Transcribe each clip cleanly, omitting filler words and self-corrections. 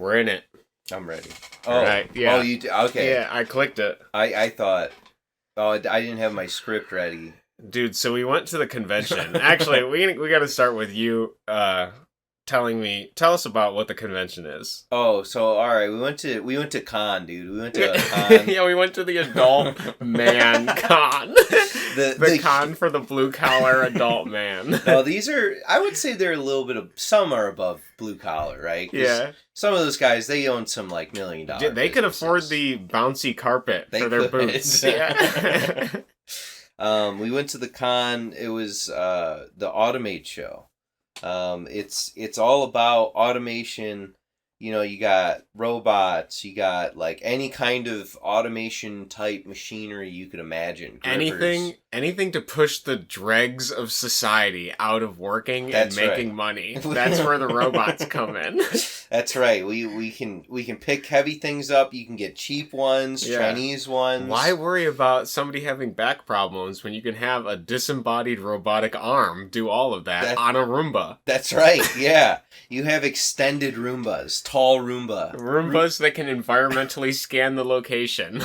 We're in it. I'm ready. All right. Yeah. Oh, you okay? Yeah, I clicked it. I thought. Oh, I didn't have my script ready. Dude, so we went to the convention. Actually, we got to start with you tell us about what the convention is. Oh, so all right, we went to con, dude. We went to a con. Yeah, we went to the adult man con. the con for the blue collar adult man. No, these are, I would say they're a little bit of, some are above blue collar, right? Yeah. Some of those guys, they own some like $1 million. They could afford the bouncy carpet for their boots. Yeah. We went to the con. It was the Automate show. It's all about automation. You know, you got robots, you got like any kind of automation type machinery you could imagine. Grippers. Anything to push the dregs of society out of working and making money. That's where the robots come in. That's right. We can pick heavy things up. You can get cheap ones, Chinese ones. Why worry about somebody having back problems when you can have a disembodied robotic arm do all of that on a Roomba? That's right. Yeah. You have extended Roombas. Tall Roomba. Roombas that can environmentally scan the location.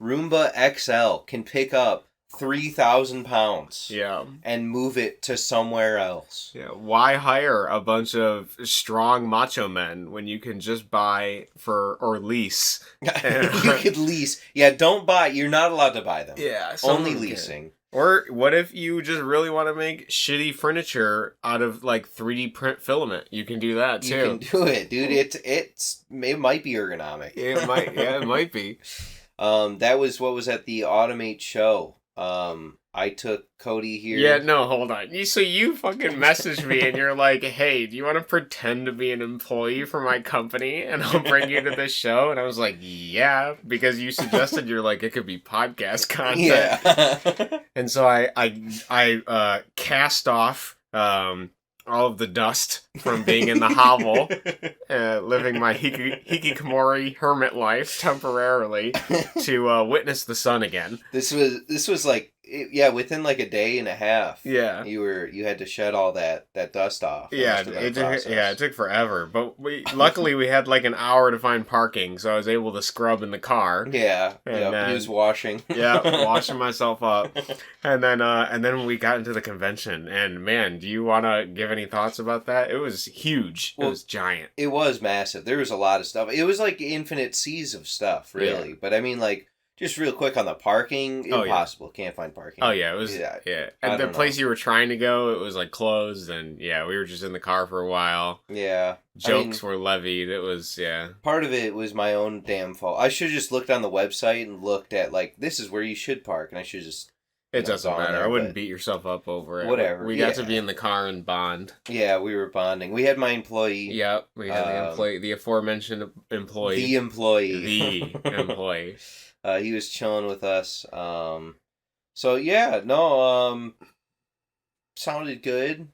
Roomba XL can pick up 3,000 pounds. Yeah. And move it to somewhere else. Yeah. Why hire a bunch of strong macho men when you can just buy or lease? You could lease. Yeah, don't buy. You're not allowed to buy them. Yeah. Only leasing. Or what if you just really want to make shitty furniture out of like 3D print filament? You can do that too. You can do it, dude. It might be ergonomic. It might. Yeah, it might be. That was what was at the Automate show. I took Cody here. Yeah, no, hold on. So you fucking messaged me and you're like, hey, do you want to pretend to be an employee for my company and I'll bring you to this show? And I was like, yeah, because you suggested you're like, it could be podcast content. Yeah. And so I cast off all of the dust from being in the hovel, living my hikikomori hermit life temporarily to witness the sun again. This was like, within like a day and a half. Yeah, you had to shed all that dust off. Yeah, it took forever, but luckily we had like an hour to find parking, so I was able to scrub in the car. Yeah, he was washing. Yeah, washing myself up, and then we got into the convention. And man, do you want to give any thoughts about that? It was huge. Well, it was giant. It was massive. There was a lot of stuff. It was like infinite seas of stuff, really. Yeah. But I mean, like. Just real quick on the parking, impossible. Can't find parking. Oh, yeah, it was, yeah. And the place you were trying to go, it was, like, closed, and, yeah, we were just in the car for a while. Yeah. Jokes were levied. It was, Part of it was my own damn fault. I should have just looked on the website and looked at, like, this is where you should park, and I should just... It doesn't matter. I wouldn't beat yourself up over it. Whatever. We got to be in the car and bond. Yeah, we were bonding. We had my employee. Yep, we had the employee, the aforementioned employee. The employee. The employee. He was chilling with us. Sounded good.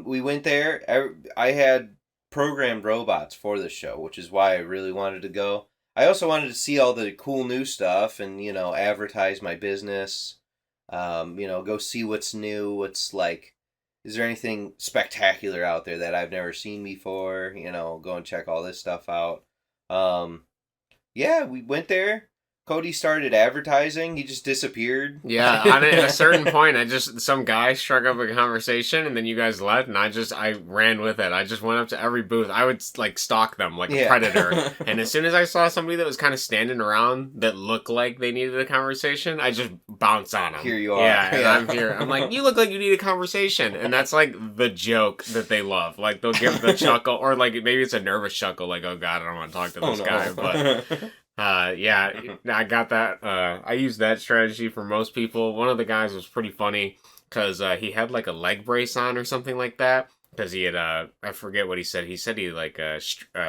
We went there. I had programmed robots for the show, which is why I really wanted to go. I also wanted to see all the cool new stuff and, advertise my business. Go see what's new, what's like, is there anything spectacular out there that I've never seen before? Go and check all this stuff out. Yeah, we went there. Cody started advertising. He just disappeared. Yeah, at a certain point, some guy struck up a conversation, and then you guys left, and I ran with it. I just went up to every booth. I would, like, stalk them like a predator. And as soon as I saw somebody that was kind of standing around that looked like they needed a conversation, I just bounced on them. Here you are. Yeah, and I'm here. I'm like, you look like you need a conversation. And that's, like, the joke that they love. Like, they'll give the chuckle, or, like, maybe it's a nervous chuckle, like, oh, God, I don't want to talk to this guy. But... I got that. I used that strategy for most people. One of the guys was pretty funny because he had like a leg brace on or something like that. Because he had, I forget what he said. He said he like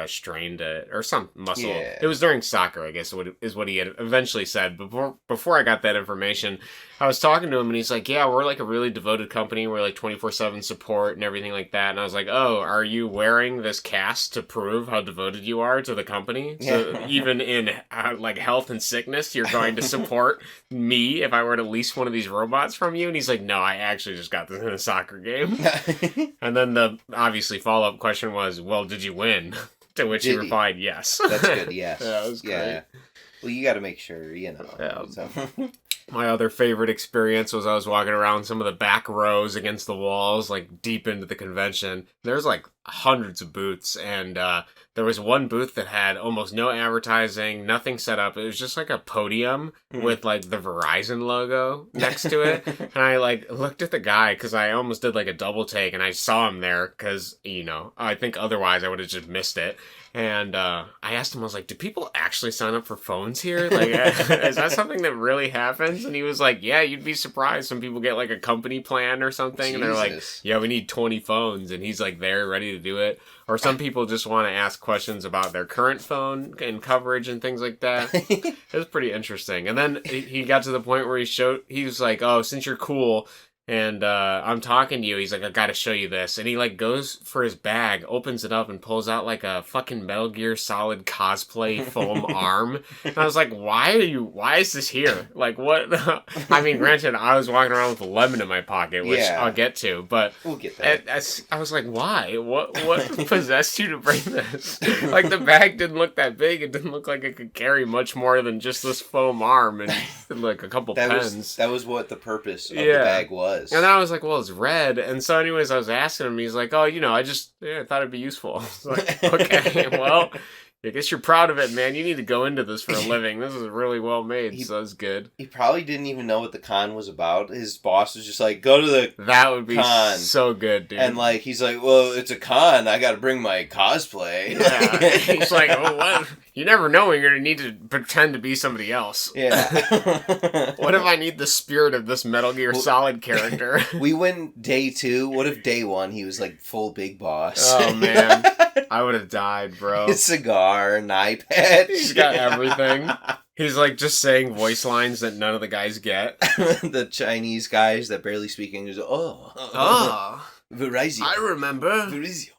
strained it or some muscle. Yeah. It was during soccer, I guess, is what he had eventually said. Before I got that information, I was talking to him and he's like, yeah, we're like a really devoted company. We're like 24/7 support and everything like that. And I was like, oh, are you wearing this cast to prove how devoted you are to the company? So even in like health and sickness, you're going to support me if I were to lease one of these robots from you? And he's like, no, I actually just got this in a soccer game. And then then the obviously follow-up question was, well, did you win? To which he replied, yes. That's good, yes. Yeah, that was great. Yeah. Well, you got to make sure, you know. Yeah. So. My other favorite experience was I was walking around some of the back rows against the walls, like deep into the convention. There's like hundreds of booths, and there was one booth that had almost no advertising, nothing set up. It was just like a podium with like the Verizon logo next to it. And I like looked at the guy because I almost did like a double take, and I saw him there because, you know, I think otherwise I would have just missed it. And I asked him, I was like, do people actually sign up for phones here? Like, is that something that really happens? And he was like, yeah, you'd be surprised. Some people get like a company plan or something. Jesus. And they're like, yeah, we need 20 phones. And he's like there ready to do it. Or some people just want to ask questions about their current phone and coverage and things like that. It was pretty interesting. And then he got to the point where he was like, oh, since you're cool and I'm talking to you, he's like, I gotta show you this. And he like goes for his bag, opens it up, and pulls out like a fucking Metal Gear Solid cosplay foam arm. And I was like, why is this here? Like, what? I mean, granted, I was walking around with a lemon in my pocket, which I'll get to, but we'll get there. I was like, why? What possessed you to bring this? Like, the bag didn't look that big. It didn't look like it could carry much more than just this foam arm and like a couple pens. That was what the purpose of the bag was. And then I was like, well, it's red. And so anyways, I was asking him, he's like, oh, you know, I thought it'd be useful. I was like, okay, well, I guess you're proud of it, man. You need to go into this for a living. This is really well made, so it's good. He probably didn't even know what the con was about. His boss was just like, go to the That would be con. So good, dude. And like, he's like, well, it's a con. I gotta bring my cosplay. Yeah. He's like, oh, what? You never know when you're going to need to pretend to be somebody else. Yeah. What if I need the spirit of this Metal Gear Solid character? We went day 2. What if day 1 he was like full big boss? Oh, man. I would have died, bro. A cigar, an eye patch. He's got everything. He's like just saying voice lines that none of the guys get. The Chinese guys that barely speak English. Verizon. I remember. Verizon.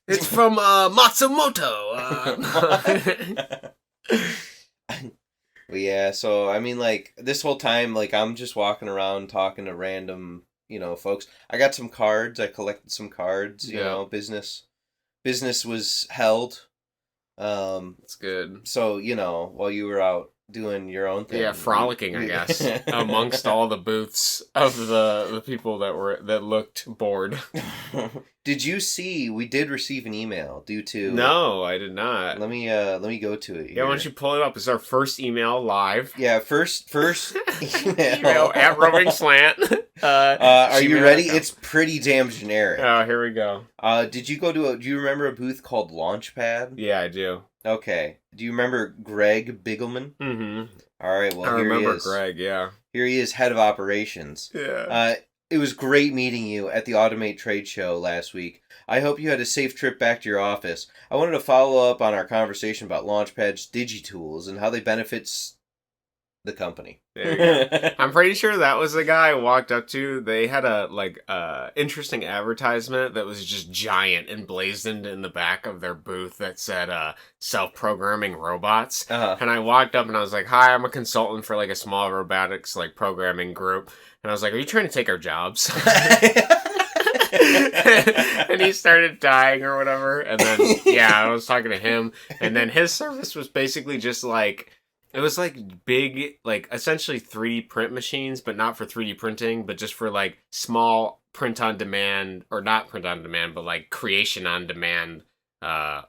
It's from Matsumoto. But yeah, so I mean, like this whole time, like I'm just walking around talking to random, you know, folks. I got some cards. I collected some cards. You know, business was held. It's good. So you know, while you were out doing your own thing, frolicking, I guess, amongst all the booths of the people that looked bored. Did you see? We did receive an email due to. No, I did not. Let me go to it. Here. Yeah, why don't you pull it up? It's our first email live. Yeah, first email at Roving Slant. Are you ready? It's pretty damn generic. Oh, here we go. Did you go to do you remember a booth called Launchpad? Yeah, I do. Okay. Do you remember Greg Bigelman? Mm-hmm. All right. Well, I here remember he is. Greg. Yeah. Here he is, head of operations. Yeah. It was great meeting you at the Automate trade show last week. I hope you had a safe trip back to your office. I wanted to follow up on our conversation about Launchpad's DigiTools and how they benefits the company. There you go. I'm pretty sure that was the guy I walked up to. They had a interesting advertisement that was just giant and blazoned in the back of their booth that said self-programming robots. Uh-huh. And I walked up and I was like, hi, I'm a consultant for like a small robotics like programming group. And I was like, are you trying to take our jobs? And he started dying or whatever. And then, I was talking to him. And then his service was basically just like, it was like big, like essentially 3D print machines, but not for 3D printing, but just for like small print on demand, or not print on demand, but like creation on demand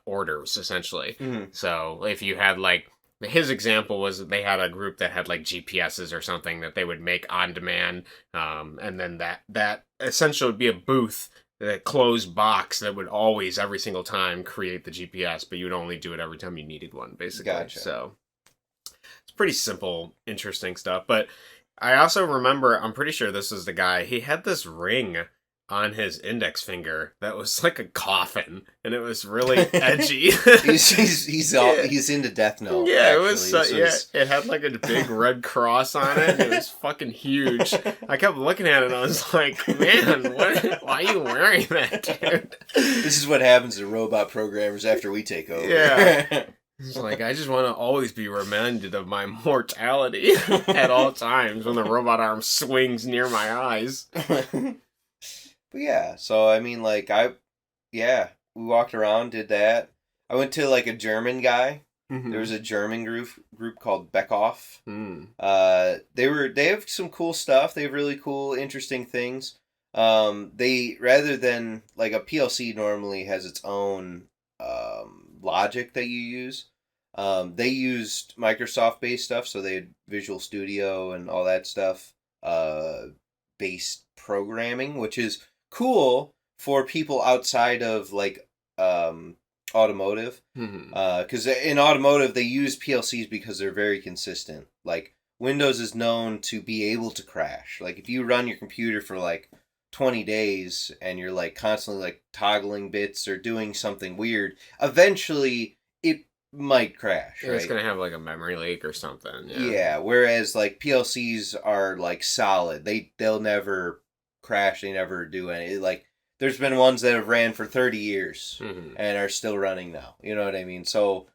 orders, essentially. Mm-hmm. So if you had like, his example was they had a group that had like GPSs or something that they would make on demand. And then that essentially would be a booth, a closed box that would always, every single time, create the GPS, but you would only do it every time you needed one, basically. Gotcha. So it's pretty simple, interesting stuff. But I also remember, I'm pretty sure this is the guy, he had this ring on his index finger that was like a coffin, and it was really edgy. he's into Death Note. Yeah, actually. it was. It had like a big red cross on it. And it was fucking huge. I kept looking at it, and I was like, "Man, why are you wearing that, dude?" This is what happens to robot programmers after we take over. Yeah. It's like, I just want to always be reminded of my mortality at all times when the robot arm swings near my eyes. But yeah, so I mean, like we walked around, did that. I went to like a German guy. There was a German group called Beckoff. They have some cool stuff. They have really cool, interesting things. They rather than like a PLC normally has its own logic that you use. They used Microsoft based stuff, so they had Visual Studio and all that stuff based programming, which is cool for people outside of like automotive. Because in automotive they use PLCs because they're very consistent. Like Windows is known to be able to crash. Like if you run your computer for like 20 days and you're like constantly like toggling bits or doing something weird, eventually it might crash, right? It's gonna have like a memory leak or something. Yeah, whereas like PLCs are like solid. They'll never crash, they never do any like there's been ones that have ran for 30 years and are still running now. You know what I mean? So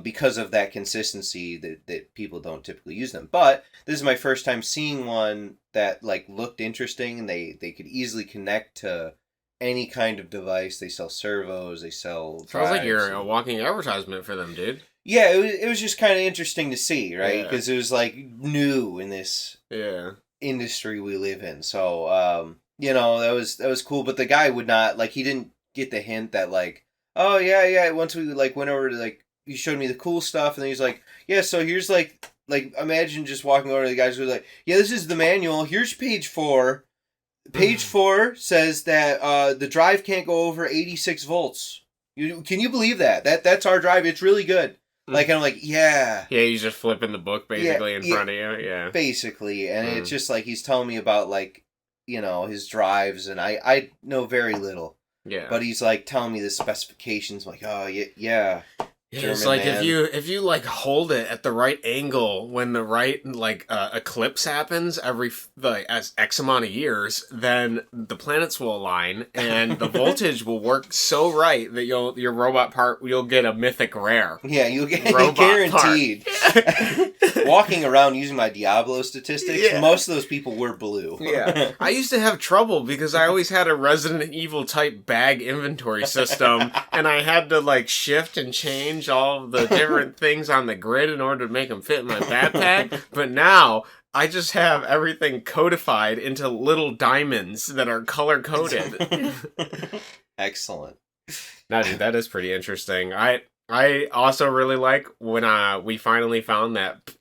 because of that consistency that people don't typically use them. But this is my first time seeing one that like looked interesting and they could easily connect to any kind of device. They sell servos, they sell drives. Sounds like you're a walking advertisement for them, dude. Yeah, it was just kind of interesting to see, right? Because it was like new in this industry we live in. So you know, that was cool. But the guy would not like he didn't get the hint that like, oh yeah. Once we like went over to like he showed me the cool stuff, and then he's like, yeah, so here's like imagine just walking over to the guys who are like, yeah, this is the manual. Here's page 4. Page 4 says that the drive can't go over 86 volts. Can you believe that? That's our drive. It's really good. Like, and I'm like, yeah. Yeah, he's just flipping the book basically in front of you. Yeah. Basically. And it's just like he's telling me about like, you know, his drives, and I know very little. Yeah. But he's like telling me the specifications. I'm like, oh yeah. Yeah, it's like man. if you like hold it at the right angle when the right like eclipse happens every like as X amount of years, then the planets will align and the voltage will work so right that your robot part you'll get a mythic rare. Yeah, you'll get it guaranteed. Walking around using my Diablo statistics, most of those people were blue. Yeah, I used to have trouble because I always had a Resident Evil type bag inventory system, and I had to like shift and change all the different things on the grid in order to make them fit in my backpack. But now I just have everything codified into little diamonds that are color coded. Excellent. No, dude, that is pretty interesting. I also really like when we finally found that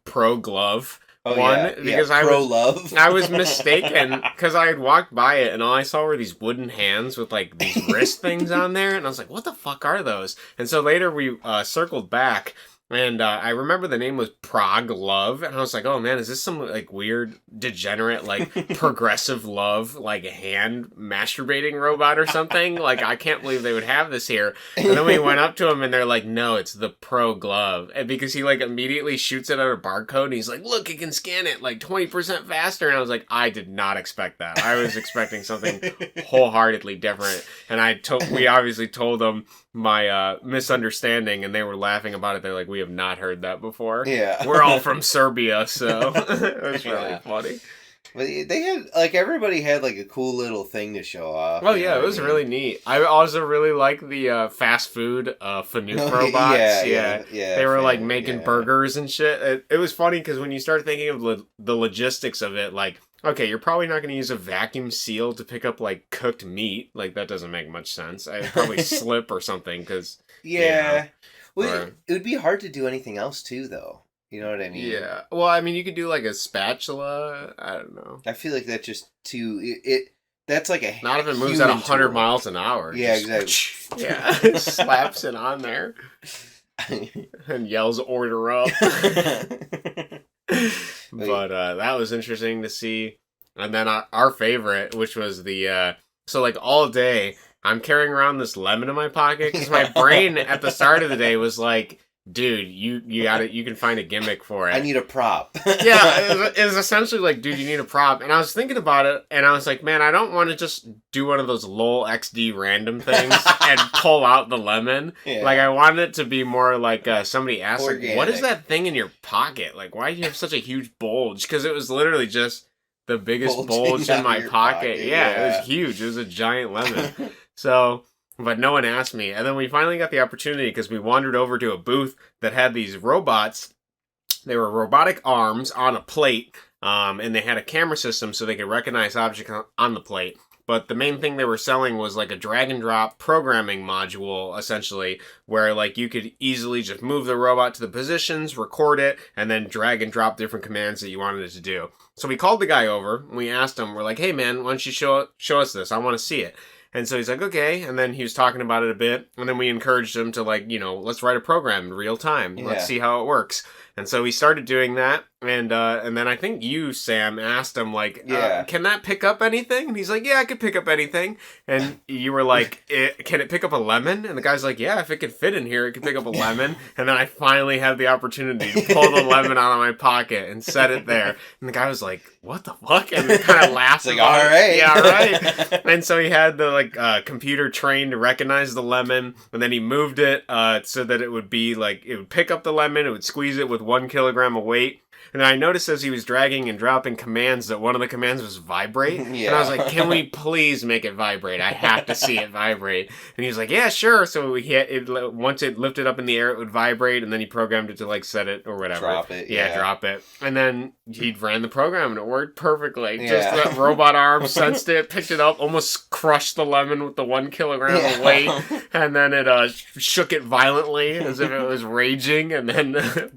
Pro Glove one because I was mistaken because I had walked by it and all I saw were these wooden hands with like these wrist things on there, and I was like, what the fuck are those? And so later we circled back. And I remember the name was Prague Love, and I was like, oh man, is this some like weird, degenerate, like progressive love, like hand masturbating robot or something? Like, I can't believe they would have this here. And then we went up to him and they're like, no, it's the Pro Glove. And because he like immediately shoots it at a barcode and he's like, look, it can scan it like 20% faster. And I was like, I did not expect that. I was expecting something wholeheartedly different. And we obviously told them my misunderstanding, and they were laughing about it. They're like, we have not heard that before. Yeah. We're all from Serbia, so it was really funny. But they had, like, everybody had, like, a cool little thing to show off. Oh, yeah, it was really neat. I also really like the fast food Fanuc robots. Yeah. They were, like, making burgers and shit. It was funny, because when you start thinking of the logistics of it, like, okay, you're probably not going to use a vacuum seal to pick up, like, cooked meat. Like, that doesn't make much sense. I'd probably slip or something, because... Yeah. Well, it would be hard to do anything else, too, though. You know what I mean? Yeah. Well, I mean, you could do, like, a spatula. I don't know. I feel like that's just too... That's like a... Not if it moves at 100 miles an hour. Yeah, just, exactly. Yeah. Slaps it on there. And yells, order up. But that was interesting to see. And then our favorite, which was the so like all day I'm carrying around this lemon in my pocket because my brain at the start of the day was like, dude, you can find a gimmick for it. I need a prop. Yeah, it was essentially like, dude, you need a prop. And I was thinking about it, and I was like, man, I don't want to just do one of those LOL XD random things and pull out the lemon. Yeah. Like, I wanted it to be more like somebody asked, like, what is that thing in your pocket? Like, why do you have such a huge bulge? Because it was literally just the biggest bulge in my pocket. Yeah, it was huge. It was a giant lemon. So, but no one asked me. And then we finally got the opportunity because we wandered over to a booth that had these robots. They were robotic arms on a plate, and they had a camera system so they could recognize objects on the plate. But the main thing they were selling was like a drag and drop programming module, essentially, where like you could easily just move the robot to the positions, record it, and then drag and drop different commands that you wanted it to do. So we called the guy over, and we asked him, we're like, hey man, why don't you show us this? I want to see it. And so he's like, okay. And then he was talking about it a bit. And then we encouraged him to like, let's write a program in real time. Yeah. Let's see how it works. And so he started doing that. And then I think you, Sam, asked him, like, can that pick up anything? And he's like, yeah, I could pick up anything. And you were like, can it pick up a lemon? And the guy's like, yeah, if it could fit in here, it could pick up a lemon. And then I finally had the opportunity to pull the lemon out of my pocket and set it there. And the guy was like, what the fuck? And he kind of laughed. Like, all right. Yeah, all right. And so he had the computer trained to recognize the lemon. And then he moved it so that it would be like, it would pick up the lemon, it would squeeze it with 1 kilogram of weight. And I noticed as he was dragging and dropping commands that one of the commands was vibrate. Yeah. And I was like, can we please make it vibrate? I have to see it vibrate. And he was like, yeah, sure. So once it lifted up in the air, it would vibrate. And then he programmed it to like set it or whatever. Drop it. Yeah, drop it. And then he ran the program and it worked perfectly. Yeah. Just that robot arm sensed it, picked it up, almost crushed the lemon with the 1 kilogram of weight. And then it shook it violently as if it was raging and then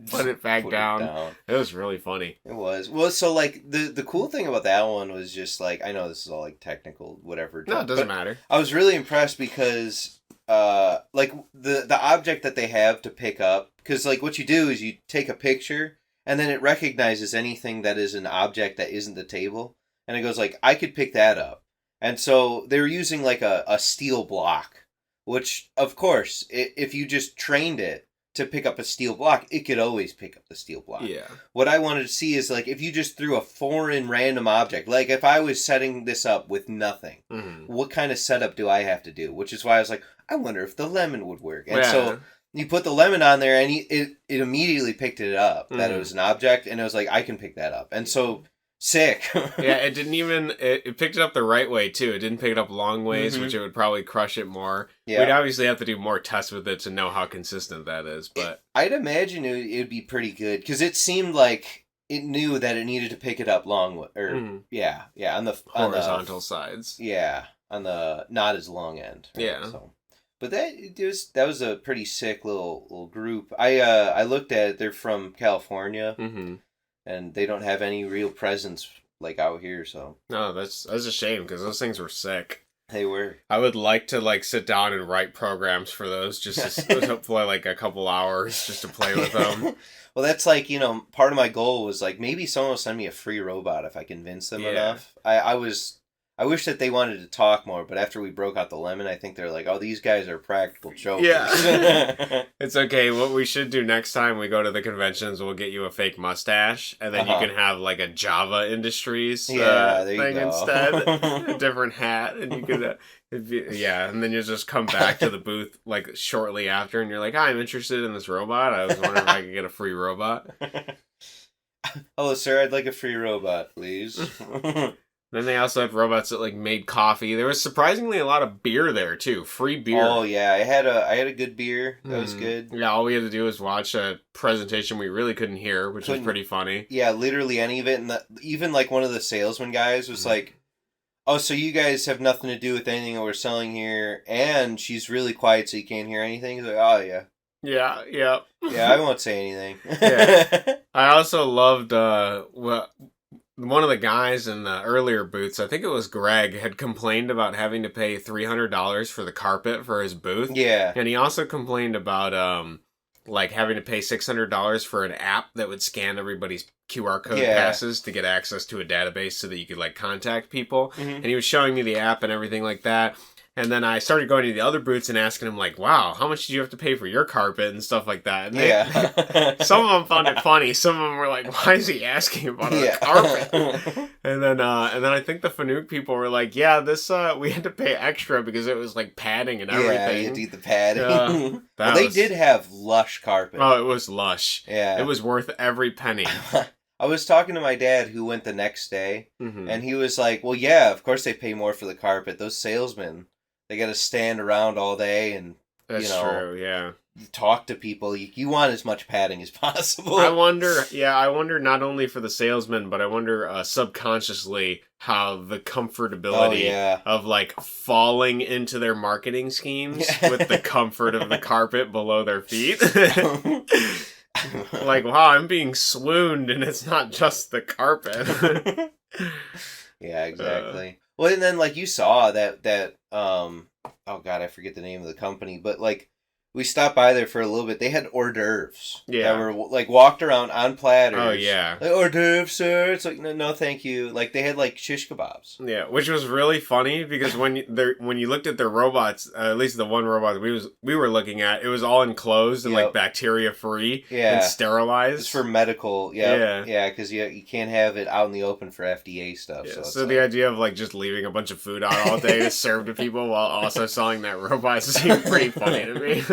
put it back down. It was really funny. It was. Well, so like the cool thing about that one was just like, I know this is all like technical, whatever. No, it doesn't matter. I was really impressed because like the object that they have to pick up, because like what you do is you take a picture and then it recognizes anything that is an object that isn't the table, and it goes like, I could pick that up. And so they were using like a steel block, which of course if you just trained it to pick up a steel block, it could always pick up the steel block. Yeah. What I wanted to see is like if you just threw a foreign random object, like if I was setting this up with nothing, what kind of setup do I have to do? Which is why I was like, I wonder if the lemon would work. And so you put the lemon on there and it immediately picked it up, that it was an object, and it was like, I can pick that up. And so sick. Yeah, it didn't even, it picked it up the right way too. It didn't pick it up long ways, which it would probably crush it more. Yeah. We'd obviously have to do more tests with it to know how consistent that is, but I'd imagine it'd be pretty good, because it seemed like it knew that it needed to pick it up long, on the horizontal sides. Yeah, on the not as long end. Right? Yeah. So, but that was a pretty sick little group. I looked at it. They're from California. And they don't have any real presence like out here, so. No, that's a shame, because those things were sick. They were. I would like to like sit down and write programs for those, just to play like a couple hours just to play with them. Well, that's like, part of my goal was like, maybe someone will send me a free robot if I convince them enough. I wish that they wanted to talk more, but after we broke out the lemon, I think they're like, oh, these guys are practical jokers. Yeah. It's okay. What we should do next time we go to the conventions, we'll get you a fake mustache, and then you can have like a Java Industries thing instead. A different hat, and you could... and then you'll just come back to the booth like shortly after, and you're like, hi, I'm interested in this robot. I was wondering if I could get a free robot. Hello, sir. I'd like a free robot, please. Then they also had robots that like made coffee. There was surprisingly a lot of beer there too, free beer. Oh yeah, I had a good beer. That was good. Yeah, all we had to do was watch a presentation we really couldn't hear, which was pretty funny. Yeah, literally any of it, and even like one of the salesman guys was like, "Oh, so you guys have nothing to do with anything that we're selling here?" And she's really quiet, so you can't hear anything. He's like, "Oh yeah." Yeah, yeah. Yeah, I won't say anything. Yeah. I also loved one of the guys in the earlier booths, I think it was Greg, had complained about having to pay $300 for the carpet for his booth. Yeah. And he also complained about like having to pay $600 for an app that would scan everybody's QR code passes to get access to a database so that you could like contact people. And he was showing me the app and everything like that. And then I started going to the other booths and asking him, like, wow, how much did you have to pay for your carpet and stuff like that? And some of them found it funny. Some of them were like, why is he asking about a carpet? And then I think the Fanuc people were like, yeah, this we had to pay extra because it was like padding and everything. Yeah, you had to eat the padding. They did have lush carpet. Oh, it was lush. Yeah. It was worth every penny. I was talking to my dad who went the next day, Mm-hmm. and he was like, well, yeah, of course they pay more for the carpet. Those salesmen, they got to stand around all day and, That's true, yeah. talk to people. You want as much padding as possible. I wonder not only for the salesman, but I wonder subconsciously how the comfortability of like falling into their marketing schemes with the comfort of the carpet below their feet. Like, wow, I'm being swooned and it's not just the carpet. Yeah, exactly. Well, and then like you saw that oh god, I forget the name of the company, but like we stopped by there for a little bit. They had hors d'oeuvres that were like walked around on platters. Oh yeah, like, hors d'oeuvres, sir. It's like no, thank you. Like they had like shish kebabs. Yeah, which was really funny because when you looked at their robots, at least the one robot we were looking at, it was all enclosed and like bacteria free and sterilized. It's for medical. Yeah, because you can't have it out in the open for FDA stuff. Yeah, so the idea of like just leaving a bunch of food out all day to serve to people while also selling that robot seemed pretty funny to me.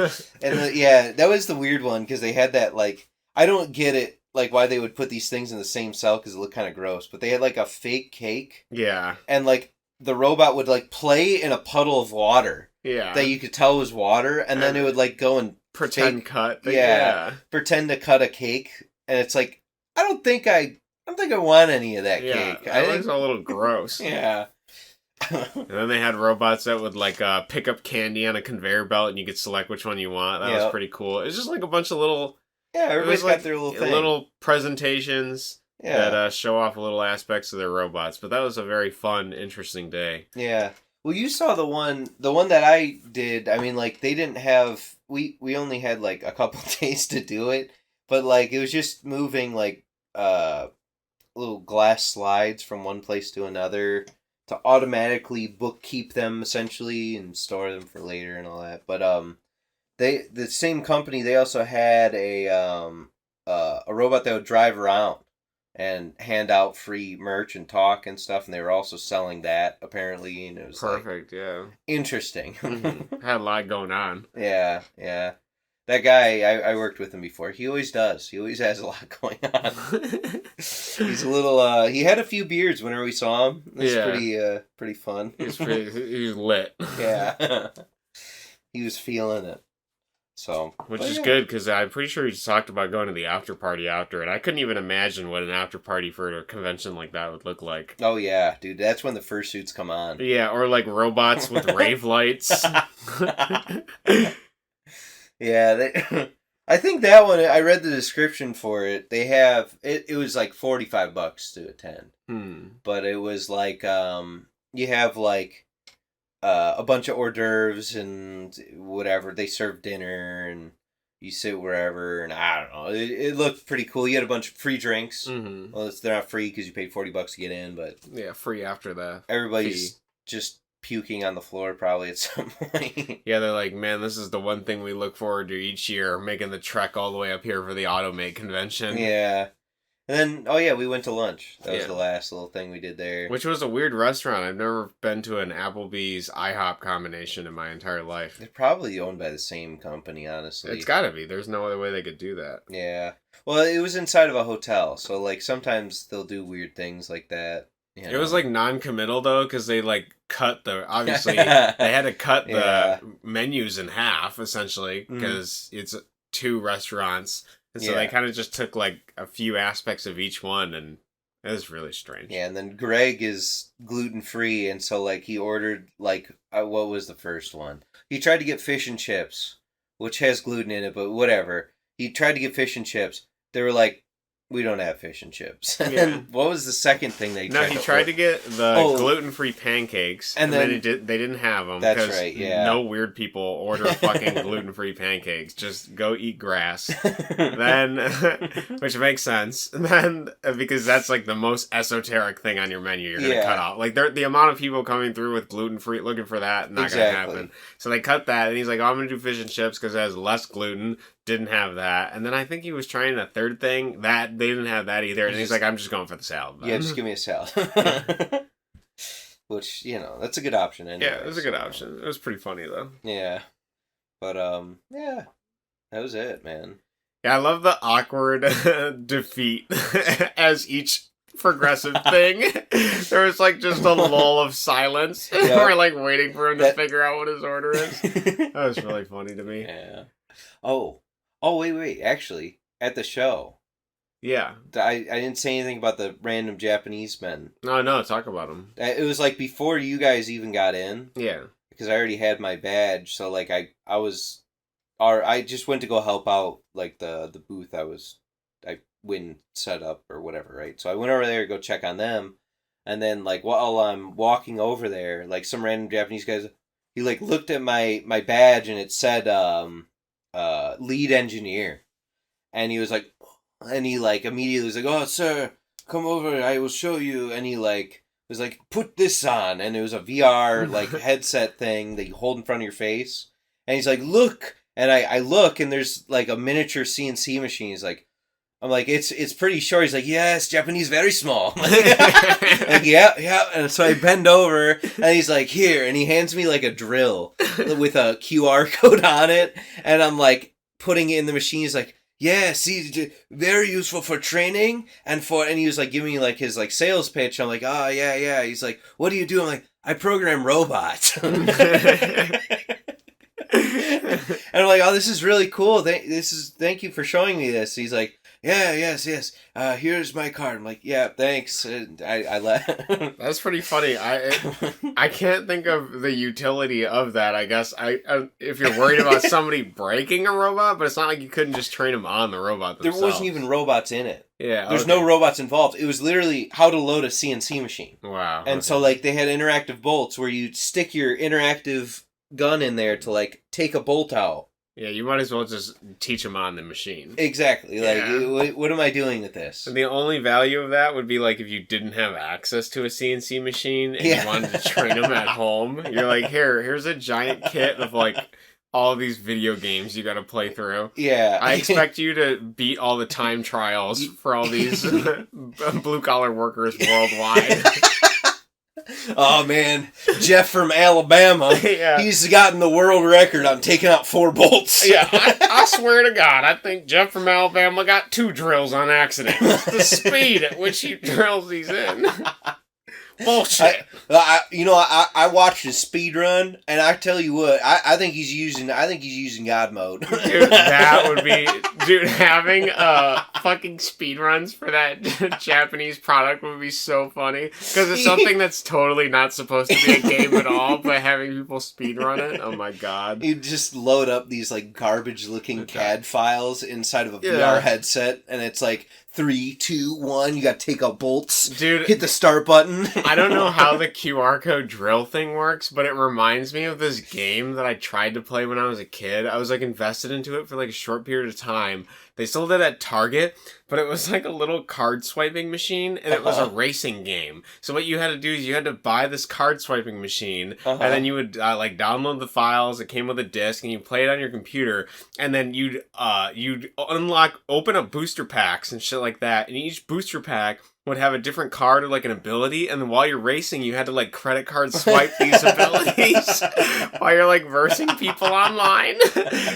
And that was the weird one because they had that like I don't get it like why they would put these things in the same cell because it looked kind of gross, but they had like a fake cake. Yeah. And like the robot would like play in a puddle of water. Yeah. That you could tell was water, and then it would like go and pretend cut. Pretend to cut a cake, and it's like I don't think I want any of that cake. I think it's a little gross. Yeah. And then they had robots that would like pick up candy on a conveyor belt, and you could select which one you want. That was pretty cool. It was just like a bunch of little everybody's got their little thing. Little presentations that show off little aspects of their robots. But that was a very fun, interesting day. Yeah. Well, you saw the one that I did. I mean, like they didn't have. We only had like a couple days to do it, but like it was just moving like little glass slides from one place to another to automatically bookkeep them essentially and store them for later and all that. But the same company, they also had a robot that would drive around and hand out free merch and talk and stuff, and they were also selling that apparently, and it was perfect. Yeah, interesting. Had a lot going on. Yeah. That guy, I worked with him before. He always does. He always has a lot going on. He's a little. He had a few beers whenever we saw him. It's pretty fun. He was lit. Yeah, he was feeling it. So, which is good because I'm pretty sure he talked about going to the after party after it. I couldn't even imagine what an after party for a convention like that would look like. Oh yeah, dude, that's when the fursuits come on. Yeah, or like robots with rave lights. Yeah, I think that one, I read the description for it. They have, it was like $45 to attend. But it was like, you have like a bunch of hors d'oeuvres and whatever. They serve dinner and you sit wherever, and I don't know. It looked pretty cool. You had a bunch of free drinks. Mm-hmm. Well, they're not free because you paid $40 to get in, but... Yeah, free after that. Everybody's just... puking on the floor probably at some point. Yeah, they're like, man, this is the one thing we look forward to each year, making the trek all the way up here for the Automate convention. Yeah. And then, we went to lunch. That was the last little thing we did there. Which was a weird restaurant. I've never been to an Applebee's IHOP combination in my entire life. They're probably owned by the same company, honestly. It's gotta be. There's no other way they could do that. Yeah. Well, it was inside of a hotel, so, like, sometimes they'll do weird things like that. You know? It was like non-committal though, because they like cut obviously they had to cut the menus in half essentially because it's 2 restaurants, and so they kind of just took like a few aspects of each one, and it was really strange. Yeah, and then Greg is gluten-free, and so like he ordered like what was the first one? He tried to get fish and chips, which has gluten in it, but whatever. He tried to get fish and chips. They were like, we don't have fish and chips. And what was the second thing they tried? No, he tried to get the gluten-free pancakes, and then they didn't have them. That's right, yeah. No weird people order fucking gluten-free pancakes. Just go eat grass. Then, which makes sense. Then, because that's like the most esoteric thing on your menu you're going to cut out. Like, the amount of people coming through with gluten-free, looking for that, not going to happen. So they cut that, and he's like, I'm going to do fish and chips because it has less gluten. Didn't have that. And then I think he was trying a third thing. That they didn't have that either. And he's like, I'm just going for the salad. Yeah, just give me a salad. Which, that's a good option anyway. Yeah, it was a good option. It was pretty funny, though. Yeah. But, that was it, man. Yeah, I love the awkward defeat as each progressive thing. There was like just a lull of silence. Yep. We're like waiting for him to figure out what his order is. That was really funny to me. Yeah. Oh, wait. Actually, at the show, yeah, I didn't say anything about the random Japanese men. No, talk about them. It was like before you guys even got in. Yeah. Because I already had my badge, so like I just went to go help out like the booth I went set up or whatever, right? So I went over there to go check on them, and then like while I'm walking over there, like some random Japanese guys, he like looked at my badge and it said lead engineer, and he was like, and he like immediately was like, "Oh sir, come over, I will show you," and he like was like, "Put this on," and it was a VR like headset thing that you hold in front of your face, and he's like, "Look," and I look and there's like a miniature CNC machine. He's like, I'm like, it's pretty short. He's like, "Yes, Japanese, very small." Like, yeah. And so I bend over, and he's like, "Here," and he hands me like a drill with a QR code on it, and I'm like putting it in the machine. He's like, "Yeah, see, very useful for training and he was like giving me like his like sales pitch. I'm like, "Oh yeah." He's like, "What do you do?" I'm like, "I program robots." And I'm like, "Oh, this is really cool. Thank you for showing me this." He's like, "Yeah, yes. Here's my card." I'm like, "Yeah, thanks." And I let. That's pretty funny. I can't think of the utility of that. I guess if you're worried about somebody breaking a robot, but it's not like you couldn't just train them on the robot themselves. There wasn't even robots in it. Yeah, there's no robots involved. It was literally how to load a CNC machine. Wow. And so like they had interactive bolts where you stick your interactive gun in there to like take a bolt out. Yeah, you might as well just teach them on the machine. Exactly. Like, what am I doing with this? And the only value of that would be like if you didn't have access to a CNC machine and you wanted to train them at home. You're like, here's a giant kit of like all of these video games you got to play through. Yeah. I expect you to beat all the time trials for all these blue collar workers worldwide. Oh man, Jeff from Alabama, yeah. He's gotten the world record on taking out 4 bolts. Yeah, I swear to God, I think Jeff from Alabama got 2 drills on accident. The speed at which he drills these in. Bullshit. I watched his speed run, and I tell you what, I think he's using God mode. Dude, that would be having fucking speed runs for that Japanese product would be so funny because it's something that's totally not supposed to be a game at all, but having people speed run it, oh my God. You just load up these like garbage looking CAD files inside of a VR headset, and it's like 3, 2, 1. You got to take out bolts. Dude, hit the start button. I don't know how the QR code drill thing works, but it reminds me of this game that I tried to play when I was a kid. I was like invested into it for like a short period of time. They sold it at Target, but it was like a little card swiping machine, and it was a racing game. So what you had to do is you had to buy this card swiping machine, and then you would like download the files. It came with a disc, and you play it on your computer, and then you'd open up booster packs and shit like that. And each booster pack would have a different card or like an ability, and then while you're racing, you had to like credit card swipe these abilities while you're like versing people online.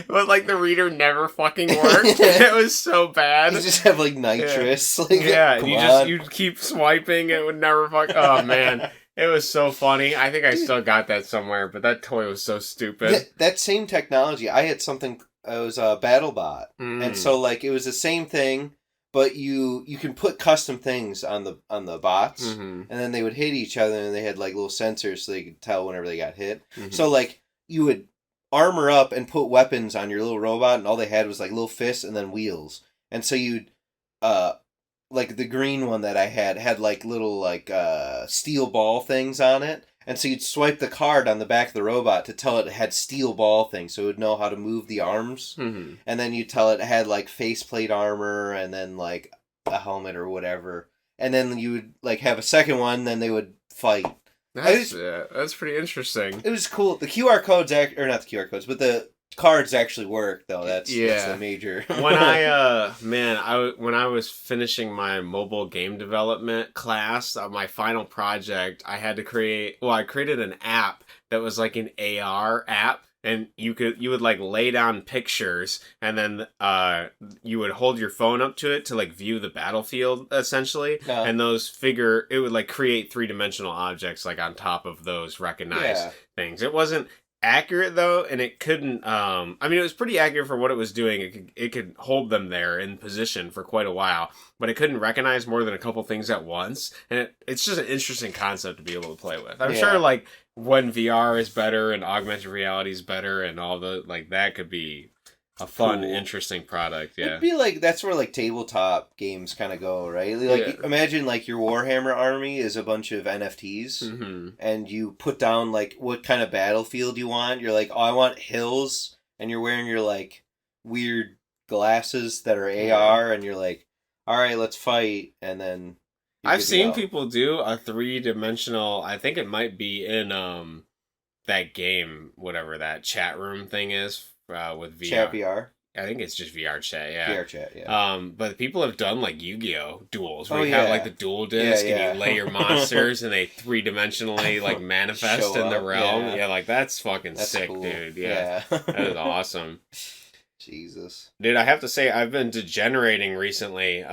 But like the reader never fucking worked. It was so bad. You just have like nitrous. Yeah, Like, you'd keep swiping. It would never fuck. Oh man. It was so funny. I think I still got that somewhere, but that toy was so stupid. That same technology, I had something. It was a BattleBot, and so like it was the same thing. But you can put custom things on the bots, and then they would hit each other, and they had like little sensors so they could tell whenever they got hit. So like you would armor up and put weapons on your little robot, and all they had was like little fists and then wheels. And so you'd like the green one that I had like little like steel ball things on it. And so you'd swipe the card on the back of the robot to tell it had steel ball things, so it would know how to move the arms. And then you'd tell it had like faceplate armor and then like a helmet or whatever. And then you would like have a second one, then they would fight. That's pretty interesting. It was cool. The QR codes, or not the QR codes, but the cards actually work though. That's the major. When when I was finishing my mobile game development class, my final project, I had to create. Well, I created an app that was like an AR app. and you would like lay down pictures, and then you would hold your phone up to it to like view the battlefield essentially, and it would like create 3-dimensional objects like on top of those recognized things. It wasn't accurate though, and it couldn't it was pretty accurate for what it was doing. It could hold them there in position for quite a while, but it couldn't recognize more than a couple things at once, and it's just an interesting concept to be able to play with. I'm sure like when VR is better and augmented reality is better and all the like, that could be a fun, interesting product. Yeah, it'd be like, that's where like tabletop games kind of go, right? Like imagine like your Warhammer army is a bunch of NFTs, and you put down like what kind of battlefield you want. You're like, oh, I want hills, and you're wearing your like weird glasses that are AR, and you're like, all right, let's fight, and then I've seen people do a 3-dimensional. I think it might be in that game, whatever that chat room thing is. With VR. Chat VR? I think it's just VR chat, yeah. VR chat, yeah. But people have done like Yu-Gi-Oh! Duels where you have like the dual disc and you lay your monsters and they 3-dimensionally like manifest in the realm. Yeah, like that's fucking sick, cool. Dude. Yeah. That is awesome. Jesus. Dude, I have to say, I've been degenerating recently,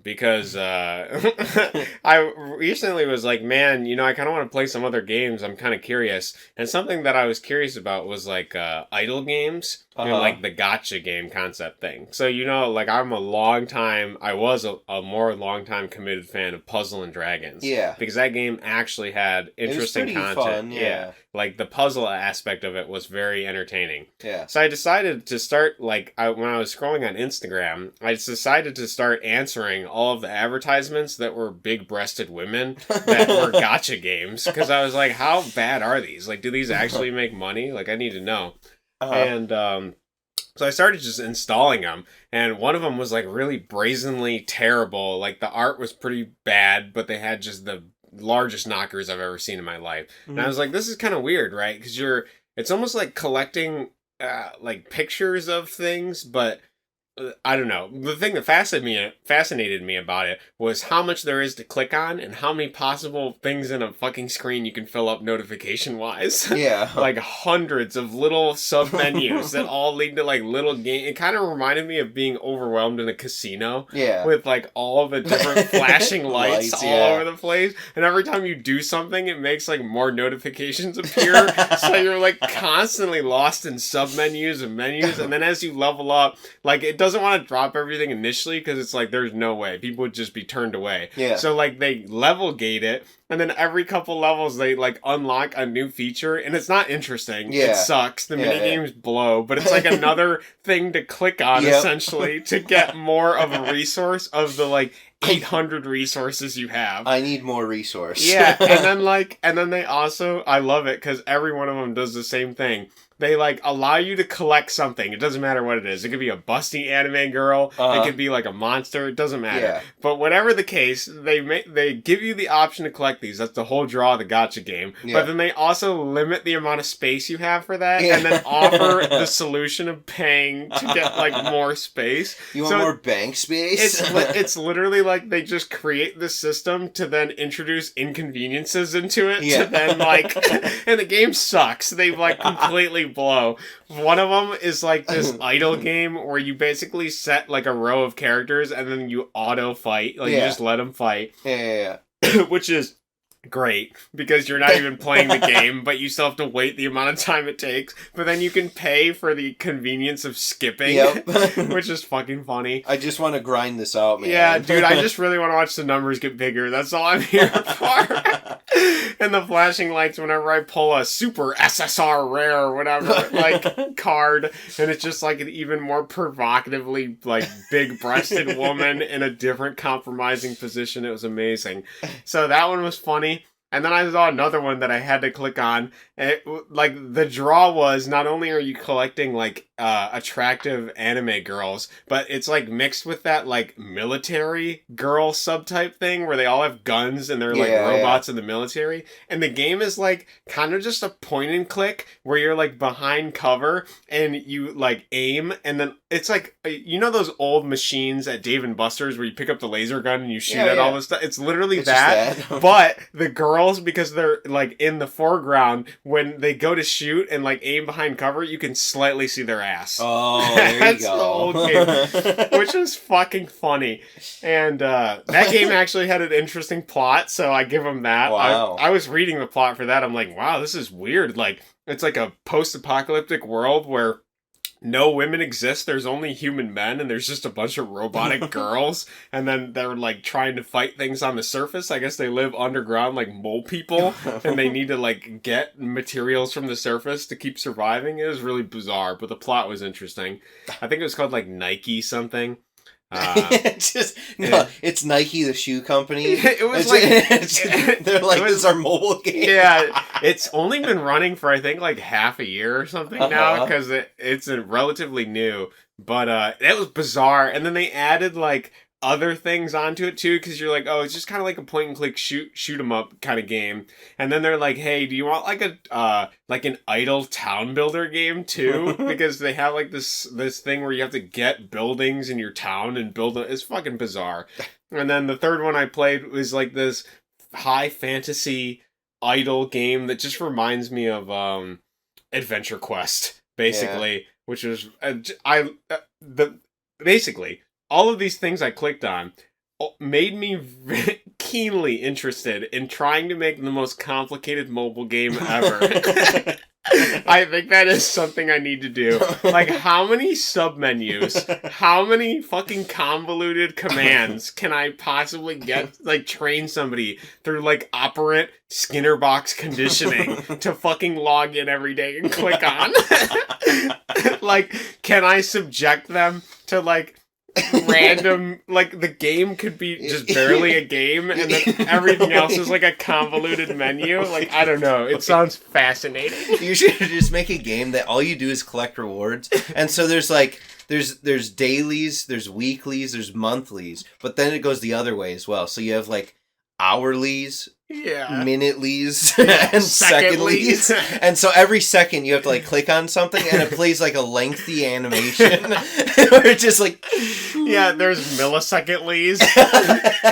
because, I recently was like, man, I kind of want to play some other games. I'm kind of curious. And something that I was curious about was, like, idle games, like the gacha game concept thing. So, like, I was a more long-time committed fan of Puzzle and Dragons. Yeah. Because that game actually had interesting content. Fun, yeah. Like, the puzzle aspect of it was very entertaining. Yeah. So I decided to start, like, when I was scrolling on Instagram, I decided to start answering all of the advertisements that were big-breasted women that were gacha games. Because I was like, how bad are these? Like, do these actually make money? Like, I need to know. And so I started just installing them. And one of them was, like, really brazenly terrible. Like, the art was pretty bad, but they had just the largest knockers I've ever seen in my life. And I was like, this is kind of weird, right? Because it's almost like collecting like pictures of things, but I don't know. The thing that fascinated me about it was how much there is to click on and how many possible things in a fucking screen you can fill up notification-wise. Yeah. Like hundreds of little sub-menus that all lead to like little game. It kind of reminded me of being overwhelmed in a casino. Yeah. With like all the different flashing lights all over the place. And every time you do something, it makes like more notifications appear. So you're like constantly lost in sub-menus and menus. And then as you level up, like it doesn't want to drop everything initially because it's like there's no way people would just be turned away. Yeah. So like they level gate it, and then every couple levels they like unlock a new feature, and it's not interesting. Yeah. It sucks. The minigames blow, but it's like another thing to click on essentially to get more of a resource of the like 800 resources you have. I need more resource. Yeah, and then they also, I love it because every one of them does the same thing. They like allow you to collect something. It doesn't matter what it is. It could be a busty anime girl. It could be like a monster. It doesn't matter. Yeah. But whatever the case, they give you the option to collect these. That's the whole draw of the gacha game. Yeah. But then they also limit the amount of space you have for that, and then offer the solution of paying to get like more space. You want more bank space? It's literally like they just create the system to then introduce inconveniences into it. To then like, and the game sucks. They've like completely blow. One of them is like this idle game where you basically set like a row of characters and then you auto fight. Like you just let them fight. Yeah. Which is great because you're not even playing the game, but you still have to wait the amount of time it takes. But then you can pay for the convenience of skipping, which is fucking funny. I just want to grind this out, man. Yeah, dude, I just really want to watch the numbers get bigger. That's all I'm here for. And the flashing lights whenever I pull a super SSR rare or whatever, like, card, and it's just like an even more provocatively, like, big-breasted woman in a different compromising position. It was amazing. So that one was funny. And then I saw another one that I had to click on. Like, the draw was, not only are you collecting, like, attractive anime girls, but it's, like, mixed with that, like, military girl subtype thing where they all have guns and they're, like, robots in the military. And the game is, like, kind of just a point and click where you're, like, behind cover and you, like, aim. And then it's, like, you know those old machines at Dave & Buster's where you pick up the laser gun and you shoot at all this stuff? It's literally that. But the girl girls because they're like in the foreground. When they go to shoot and like aim behind cover, you can slightly see their ass. Oh, there That's you go. the old game, which is fucking funny. And that game actually had an interesting plot, so I give them that. Wow. I was reading the plot for that. I'm like, wow, this is weird. Like, it's like a post-apocalyptic world where no women exist, there's only human men, and there's just a bunch of robotic girls, and then they're like trying to fight things on the surface. I guess they live underground like mole people, and they need to like get materials from the surface to keep surviving. It was really bizarre, but the plot was interesting. I think it was called like Nike something. It's Nike, the shoe company. It was they're like, this is our mobile game. Yeah, it's only been running for I think like half a year or something now because it's relatively new. But it was bizarre, and then they added like other things onto it too because you're like, oh, it's just kind of like a point and click shoot 'em up kind of game. And then they're like, hey, do you want like a like an idle town builder game too? Because they have like this thing where you have to get buildings in your town and build it. It's fucking bizarre. And then the third one I played was like this high fantasy idle game that just reminds me of Adventure Quest basically, which is basically all of these things I clicked on made me keenly interested in trying to make the most complicated mobile game ever. I think that is something I need to do. Like, how many submenus, how many fucking convoluted commands can I possibly get, like, train somebody through, like, operant Skinner box conditioning to fucking log in every day and click on? Like, can I subject them to, like, random, like the game could be just barely a game and then everything else is like a convoluted menu? Like, I don't know, it sounds fascinating. You should just make a game that all you do is collect rewards, and so there's like there's dailies, there's weeklies, there's monthlies, but then it goes the other way as well. So you have like hourlies, minutelies, and secondlies. And so every second you have to like click on something and it plays like a lengthy animation where it's just like there's millisecondlies,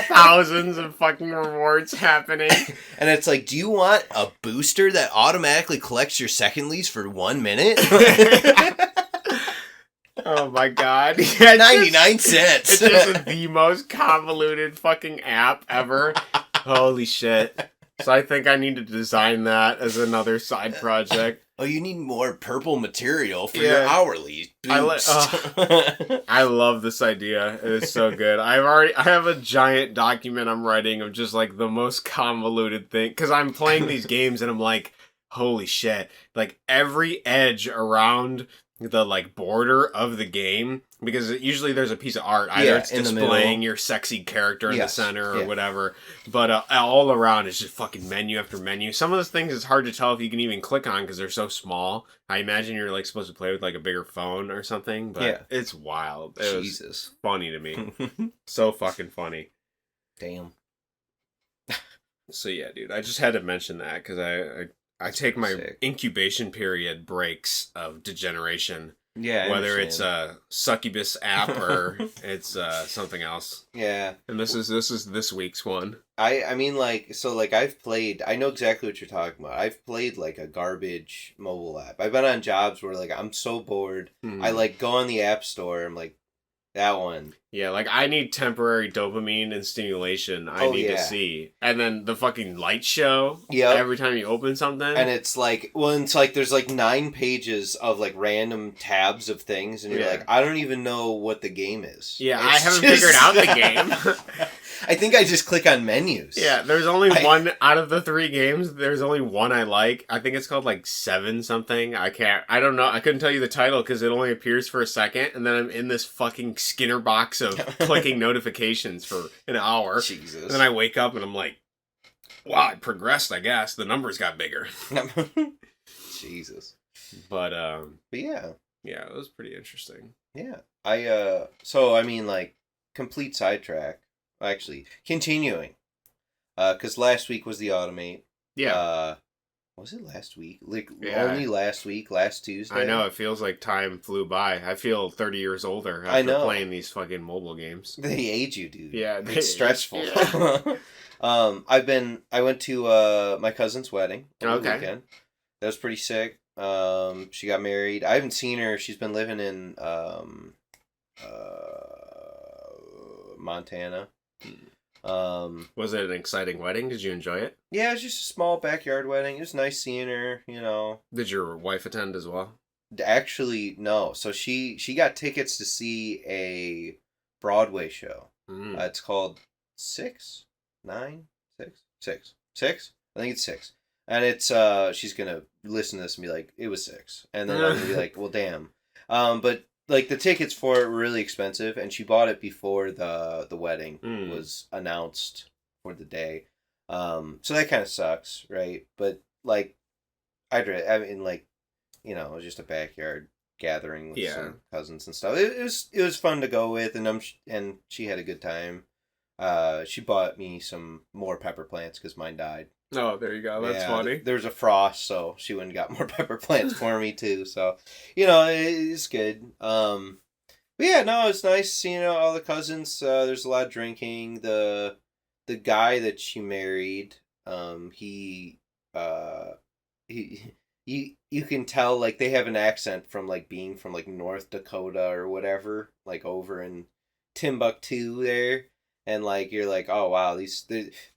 thousands of fucking rewards happening. And it's like, do you want a booster that automatically collects your secondlies for 1 minute? Oh my god. 99 cents. It's just the most convoluted fucking app ever. Holy shit. So I think I need to design that as another side project. Oh, you need more purple material for your hourly boost. I love this idea. It is so good. I have a giant document I'm writing of just like the most convoluted thing. Because I'm playing these games and I'm like, holy shit. Like every edge around the like border of the game, because usually there's a piece of art, either it's displaying your sexy character in the center or whatever, but all around is just fucking menu after menu. Some of those things it's hard to tell if you can even click on because they're so small. I imagine you're like supposed to play with like a bigger phone or something, but it's wild. It was funny to me. So fucking funny. Damn. So yeah, dude, I just had to mention that because I take my incubation period breaks of degeneration. Yeah, whether it's a succubus app or it's something else. Yeah, and this is this week's one. I mean, like, so like I've played. I know exactly what you're talking about. I've played like a garbage mobile app. I've been on jobs where like I'm so bored. I like go on the app store. I'm like, that one. Yeah, like I need temporary dopamine and stimulation. I need to see, and then the fucking light show. Yeah. Every time you open something, and it's like, there's like 9 pages of like random tabs of things, and you're like, I don't even know what the game is. Yeah, I haven't figured out the game. I think I just click on menus. Yeah, there's only one out of the 3 games. There's only one I like. I think it's called like 7 something. I don't know. I couldn't tell you the title because it only appears for a second, and then I'm in this fucking Skinner box of clicking notifications for an hour. Jesus. And then I wake up and I'm like, wow, I progressed, I guess. The numbers got bigger. Jesus. But yeah. Yeah, it was pretty interesting. Yeah. So I mean, like, complete sidetrack. Actually, continuing. Because last week was the Automate. Yeah. Was it last week? Like, only last week, last Tuesday? I know, it feels like time flew by. I feel 30 years older after playing these fucking mobile games. They age you, dude. Yeah. It's stressful. Yeah. I went to my cousin's wedding over the Okay. weekend. That was pretty sick. She got married. I haven't seen her. She's been living in Montana. Was it an exciting wedding? Did you enjoy it? Yeah, it was just a small backyard wedding. It was nice seeing her, you know. Did your wife attend as well? Actually, no. So she got tickets to see a Broadway show. It's called Six, Nine, Six, Six, Six. I think it's Six, and it's she's gonna listen to this and be like, it was Six, and then I'm gonna be like, well, damn. But like the tickets for it were really expensive, and she bought it before the wedding was announced for the day. So that kind of sucks, right? But like, I mean, like, you know, it was just a backyard gathering with some cousins and stuff. It was fun to go with, and she had a good time. She bought me some more pepper plants because mine died. Oh, there you go. That's funny. There was a frost, so she went and got more pepper plants for me too. So, you know, it's good. But yeah, no, it's nice seeing all the cousins. There's a lot of drinking. The guy that she married, he you can tell like they have an accent from like being from like North Dakota or whatever, like over in Timbuktu there. And like you're like, oh wow,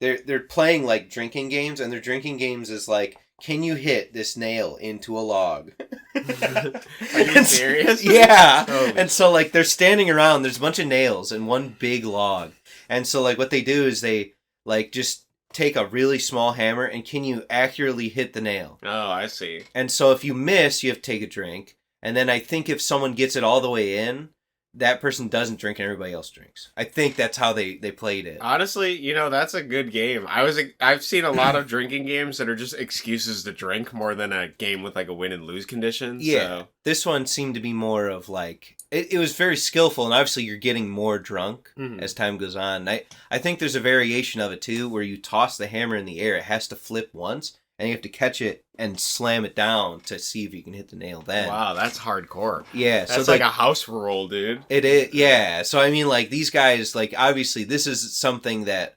they're playing like drinking games, and their drinking games is like, can you hit this nail into a log? Are you serious? Yeah. Oh. And so like they're standing around, there's a bunch of nails and one big log. And so like what they do is they like just take a really small hammer and can you accurately hit the nail? Oh, I see. And so if you miss, you have to take a drink. And then I think if someone gets it all the way in, that person doesn't drink and everybody else drinks. I think that's how they played it. Honestly, you know, that's a good game. I've seen a lot of drinking games that are just excuses to drink more than a game with like a win and lose condition. Yeah. So. This one seemed to be more of like, it was very skillful, and obviously you're getting more drunk as time goes on. I think there's a variation of it too, where you toss the hammer in the air. It has to flip once, and you have to catch it and slam it down to see if you can hit the nail then. Wow, that's hardcore. Yeah. That's so like a house rule, dude. It is, yeah. So, I mean, like, these guys, like, obviously, this is something that,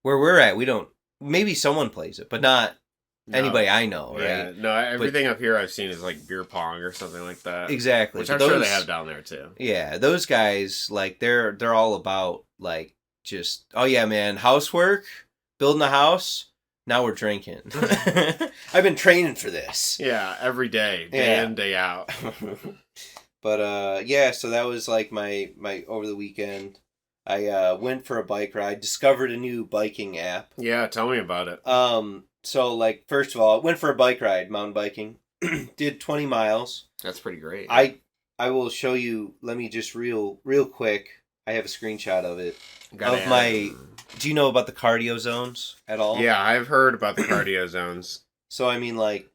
where we're at, we don't, maybe someone plays it, but not anybody I know, right? Yeah, no, everything up here I've seen is, like, beer pong or something like that. Exactly. Which I'm sure they have down there, too. Yeah, those guys, like, they're all about, like, just, oh, yeah, man, housework, building a house. Now we're drinking. I've been training for this. Yeah, every day in, day out. But yeah, so that was like my over the weekend. I went for a bike ride, discovered a new biking app. Yeah, tell me about it. So like first of all, I went for a bike ride, mountain biking. Did 20 miles. That's pretty great. I will show you, let me just real quick. I have a screenshot of it. Do you know about the cardio zones at all? Yeah, I've heard about the cardio zones. So, I mean, like,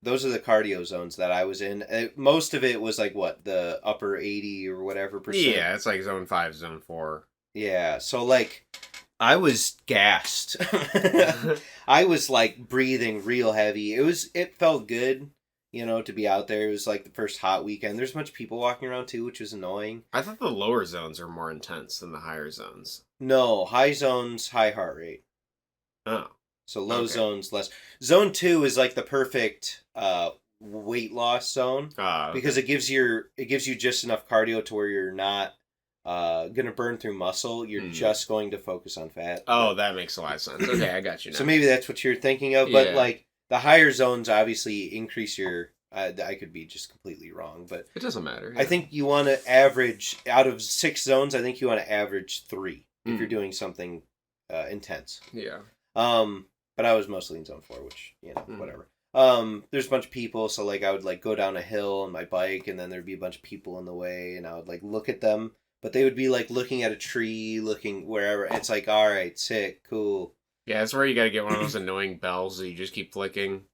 those are the cardio zones that I was in. Most of it was, like, what, the upper 80 or whatever percent? Yeah, it's like zone 5, zone 4. Yeah, so, like, I was gassed. I was, like, breathing real heavy. It felt good, you know, to be out there. It was, like, the first hot weekend. There's a bunch of people walking around, too, which was annoying. I thought the lower zones are more intense than the higher zones. No, high zones, high heart rate. Oh. So low zones, less. Zone 2 is like the perfect weight loss zone because it gives you just enough cardio to where you're not gonna burn through muscle. You're just going to focus on fat. Oh, that makes a lot of sense. Okay, I got you now. So maybe that's what you're thinking of, but like the higher zones obviously increase your. I could be just completely wrong, but it doesn't matter. Yeah. I think you want to average out of 6 zones. I think you want to average 3 if you're doing something intense. Yeah. But I was mostly in zone 4, which, you know, whatever. There's a bunch of people, so, like, I would, like, go down a hill on my bike, and then there'd be a bunch of people in the way, and I would, like, look at them, but they would be, like, looking at a tree, looking wherever. It's like, all right, sick, cool. Yeah, that's where you gotta get one of those annoying bells that you just keep flicking.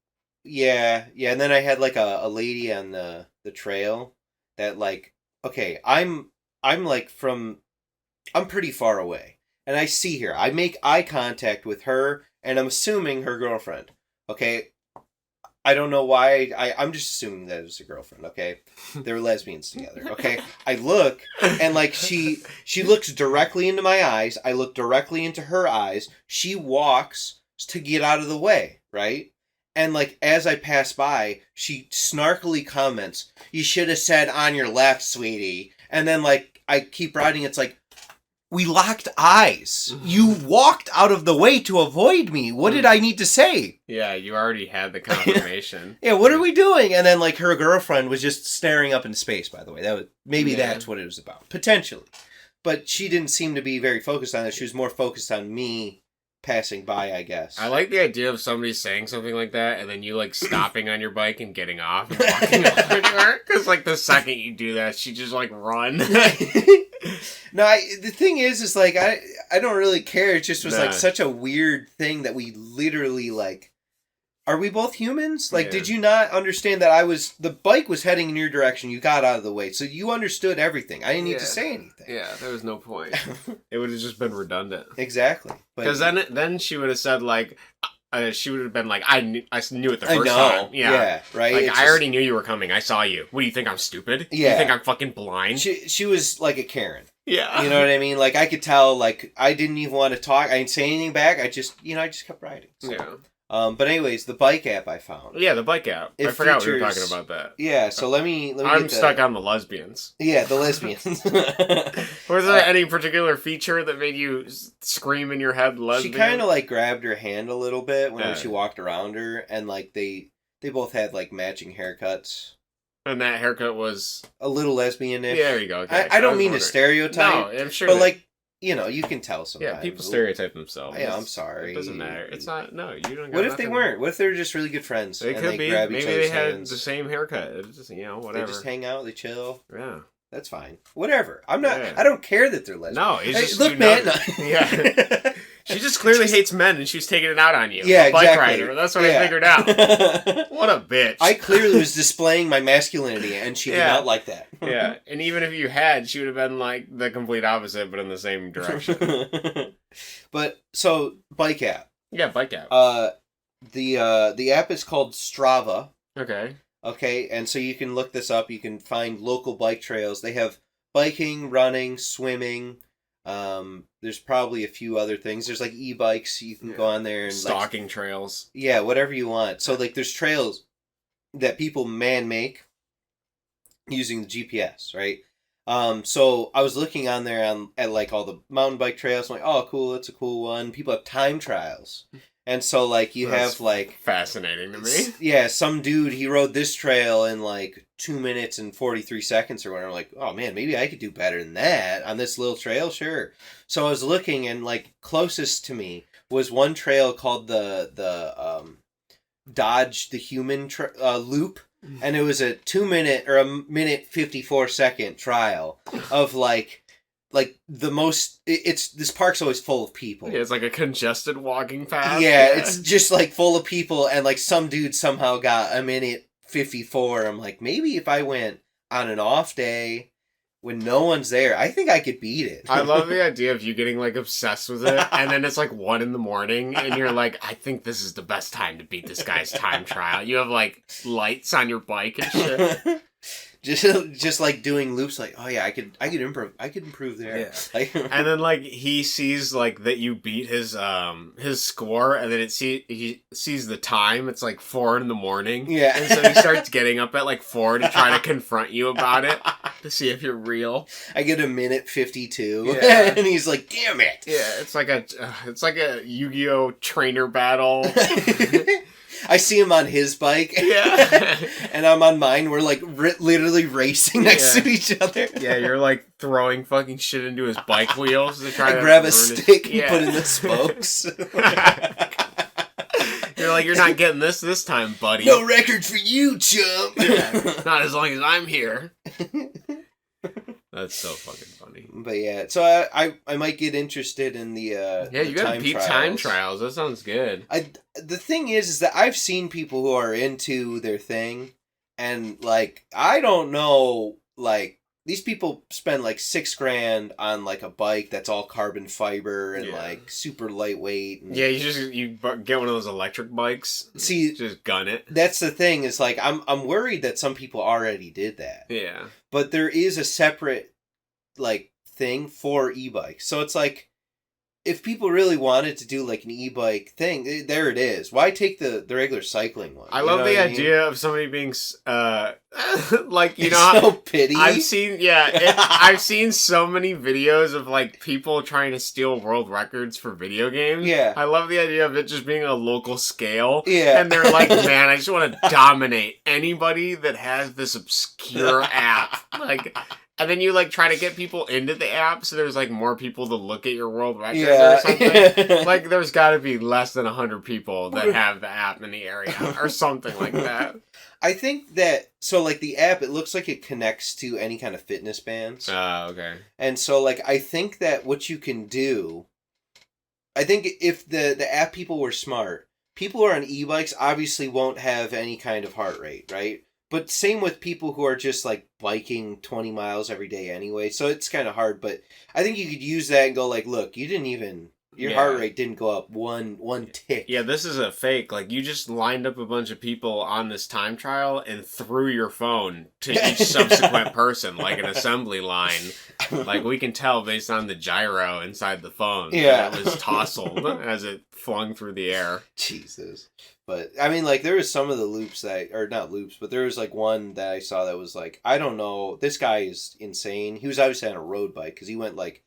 Yeah, and then I had, like, a lady on the trail that, like, okay, I'm like, I'm pretty far away, and I see her. I make eye contact with her, and I'm assuming her girlfriend. Okay, I don't know why. I'm just assuming that it was a girlfriend, okay? They were lesbians together, okay? I look, and, like, she looks directly into my eyes. I look directly into her eyes. She walks to get out of the way, right? And, like, as I pass by, she snarkily comments, "You should have said on your left, sweetie." And then, like, I keep riding. It's like, we locked eyes. You walked out of the way to avoid me. What did I need to say? Yeah, you already had the confirmation. Yeah, what are we doing? And then, like, her girlfriend was just staring up into space, by the way. That's what it was about. Potentially. But she didn't seem to be very focused on it. She was more focused on me passing by, I guess. I like the idea of somebody saying something like that, and then you, like, stopping on your bike and getting off and walking over to her. Because, like, the second you do that, she just, like, run. No, the thing is like, I don't really care. It just was, like, such a weird thing that we literally, like... Are we both humans? Like, did you not understand that the bike was heading in your direction, you got out of the way, so you understood everything. I didn't need to say anything. Yeah, there was no point. It would have just been redundant. Exactly. Because then she would have said, like... she would have been like, I knew it the first time. Yeah, right? Like, I already knew you were coming. I saw you. What, do you think I'm stupid? Yeah. You think I'm fucking blind? She was like a Karen. Yeah. You know what I mean? Like, I could tell, like, I didn't even want to talk. I didn't say anything back. I just kept riding. So. Yeah. But anyways, the bike app I found. Yeah, the bike app. I forgot we were talking about that. Yeah, so let me I'm stuck on the lesbians. Yeah, the lesbians. Was there any particular feature that made you scream in your head lesbian? She kind of, like, grabbed her hand a little bit when she walked around her, and, like, they both had, like, matching haircuts. And that haircut was... a little lesbian-ish. Yeah, there you go. Okay. I don't mean to stereotype. No, I'm sure. But, like, you know, you can tell sometimes. Yeah, people stereotype themselves. Yeah, I'm sorry. It doesn't matter. It's not... No, you don't got What if nothing. they weren't? What if they were just really good friends? They could be. Maybe they had the same haircut. It's just, whatever. They just hang out, they chill. Yeah. That's fine. Whatever. I'm not... Yeah. I don't care that they're lesbian. No, it's just... Look, man. Yeah. She just clearly hates men, and she's taking it out on you. Yeah, bike exactly. rider. That's what I figured out. What a bitch. I clearly was displaying my masculinity, and she did not like that. Yeah, and even if you had, she would have been like the complete opposite, but in the same direction. But, so, bike app. Yeah, bike app. The app is called Strava. Okay. Okay, and so you can look this up. You can find local bike trails. They have biking, running, swimming. There's probably a few other things. There's, like, e-bikes. You can go on there and stalking trails. Yeah, whatever you want. So, like, there's trails that people man-make using the GPS, right? So I was looking on there at, like, all the mountain bike trails. I'm like, oh, cool, that's a cool one. People have time trials. And so, like, that's have, like... fascinating to me. Yeah, some dude, he rode this trail in, like, 2 minutes and 43 seconds or whatever. I'm like, oh, man, maybe I could do better than that on this little trail, sure. So I was looking, and, like, closest to me was one trail called the Dodge the Human Loop. And it was a 2 minute or a minute 54 second trial of, like the most, this park's always full of people. Yeah, it's like a congested walking path. Yeah, it's just, like, full of people, and, like, some dude somehow got a minute 54. I'm like, maybe if I went on an off day when no one's there, I think I could beat it. I love the idea of you getting, like, obsessed with it, and then it's, like, 1 a.m, and you're like, I think this is the best time to beat this guy's time trial. You have, like, lights on your bike and shit. Just like doing loops, like, oh yeah, I could improve there. Yeah. Like, and then, like, he sees, like, that you beat his score, and then he sees the time. It's like 4 a.m. Yeah. And so he starts getting up at like 4 to try to confront you about it to see if you're real. I get a minute 52, yeah. And he's like, damn it. Yeah, it's like a Yu-Gi-Oh trainer battle. I see him on his bike, yeah, and I'm on mine. We're like literally racing next to each other. Yeah, you're like throwing fucking shit into his bike wheels to try to grab a stick and put in the spokes. You're like, you're not getting this time, buddy. No record for you, chump. Yeah, not as long as I'm here. That's so fucking funny. But yeah, so I might get interested in the you gotta beat time trials. That sounds good. The thing is that I've seen people who are into their thing, and like I don't know like these people spend like $6,000 on like a bike that's all carbon fiber and like super lightweight. And... Yeah, you get one of those electric bikes. See, just gun it. That's the thing. Is like I'm worried that some people already did that. Yeah, but there is a separate like thing for e-bikes. So it's like, if people really wanted to do like an e-bike thing, there it is. Why take the regular cycling one? I love the idea of somebody being like, you know, so pity. I've seen so many videos of like people trying to steal world records for video games. Yeah, I love the idea of it just being a local scale. Yeah, and they're like, man, I just want to dominate anybody that has this obscure app, like. And then you, like, try to get people into the app so there's, like, more people to look at your world records or something. Like, there's got to be less than 100 people that have the app in the area or something like that. I think that, so, like, the app, it looks like it connects to any kind of fitness bands. Oh, okay. And so, like, I think that what you can do, I think if the app people were smart, people who are on e-bikes obviously won't have any kind of heart rate, right? But same with people who are just, like, biking 20 miles every day anyway. So it's kind of hard. But I think you could use that and go, like, look, you didn't even... Your heart rate didn't go up one tick. Yeah, this is a fake. Like, you just lined up a bunch of people on this time trial and threw your phone to each subsequent person, like an assembly line. Like, we can tell based on the gyro inside the phone. Yeah. That it was tousled as it flung through the air. Jesus. But, I mean, like, there was some of the loops that... Or, not loops, but there was, like, one that I saw that was, like, I don't know. This guy is insane. He was obviously on a road bike, because he went, like,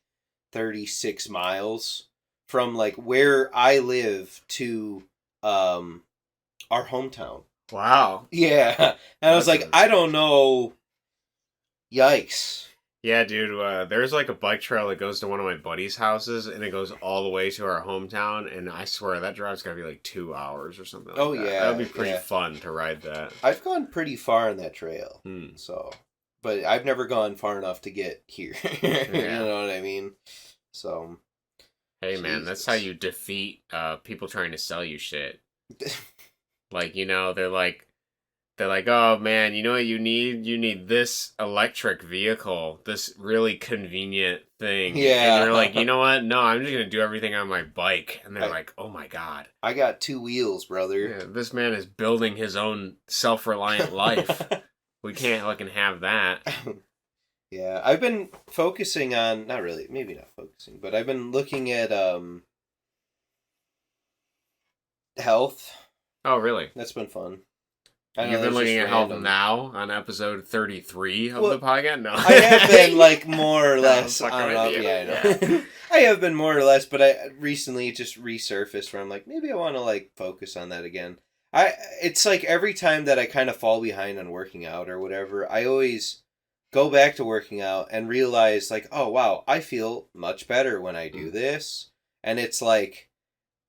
36 miles... from, like, where I live to our hometown. Wow. Yeah. And I was like, I don't know. Yikes. Yeah, dude, there's, like, a bike trail that goes to one of my buddies' houses, and it goes all the way to our hometown, and I swear that drive's gotta be, like, 2 hours or something like that. Oh, yeah. That would be pretty fun to ride that. I've gone pretty far on that trail, so... But I've never gone far enough to get here. You know what I mean? So... Hey, man, that's how you defeat people trying to sell you shit. Like, you know, they're like, oh, man, you know what you need? You need this electric vehicle, this really convenient thing. Yeah. And you're like, you know what? No, I'm just going to do everything on my bike. And they're like, oh, my God. I got 2 wheels, brother. Yeah, this man is building his own self-reliant life. We can't fucking have that. Yeah, I've been focusing on, not really, maybe not focusing, but I've been looking at health. Oh, really? That's been fun. You've been looking at health now on episode 33 of the podcast? No. I have been, like, more or less. I don't know. Yeah, I know. I have been more or less, but I recently just resurfaced where I'm like, maybe I want to, like, focus on that again. It's like every time that I kind of fall behind on working out or whatever, I always... go back to working out and realize, like, oh, wow, I feel much better when I do this. And it's like,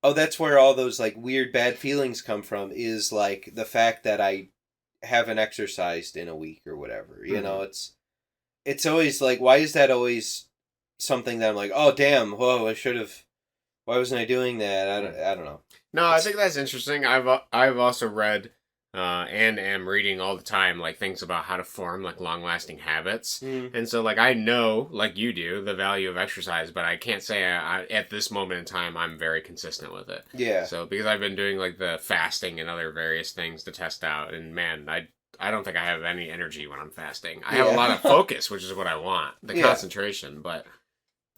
oh, that's where all those, like, weird bad feelings come from, is, like, the fact that I haven't exercised in a week or whatever. You know, it's always, like, why is that always something that I'm like, oh, damn, whoa, why wasn't I doing that? I don't know. No, I think that's interesting. I've also read... and am reading all the time, like, things about how to form, like, long-lasting habits. And so, like, I know, like you do, the value of exercise, but I can't say at this moment in time I'm very consistent with it. Yeah. So, because I've been doing, like, the fasting and other various things to test out, and, man, I don't think I have any energy when I'm fasting. I have a lot of focus, which is what I want, the concentration, but,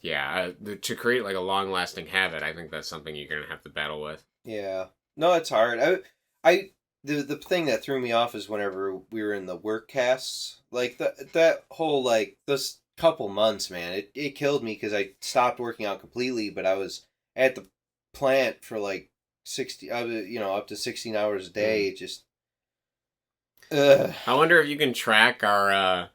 yeah, to create, like, a long-lasting habit, I think that's something you're going to have to battle with. Yeah. No, it's hard. The thing that threw me off is whenever we were in the work casts, like, that whole, like, those couple months, man, it killed me because I stopped working out completely, but I was at the plant for, like, 60, up to 16 hours a day. It just, I wonder if you can track our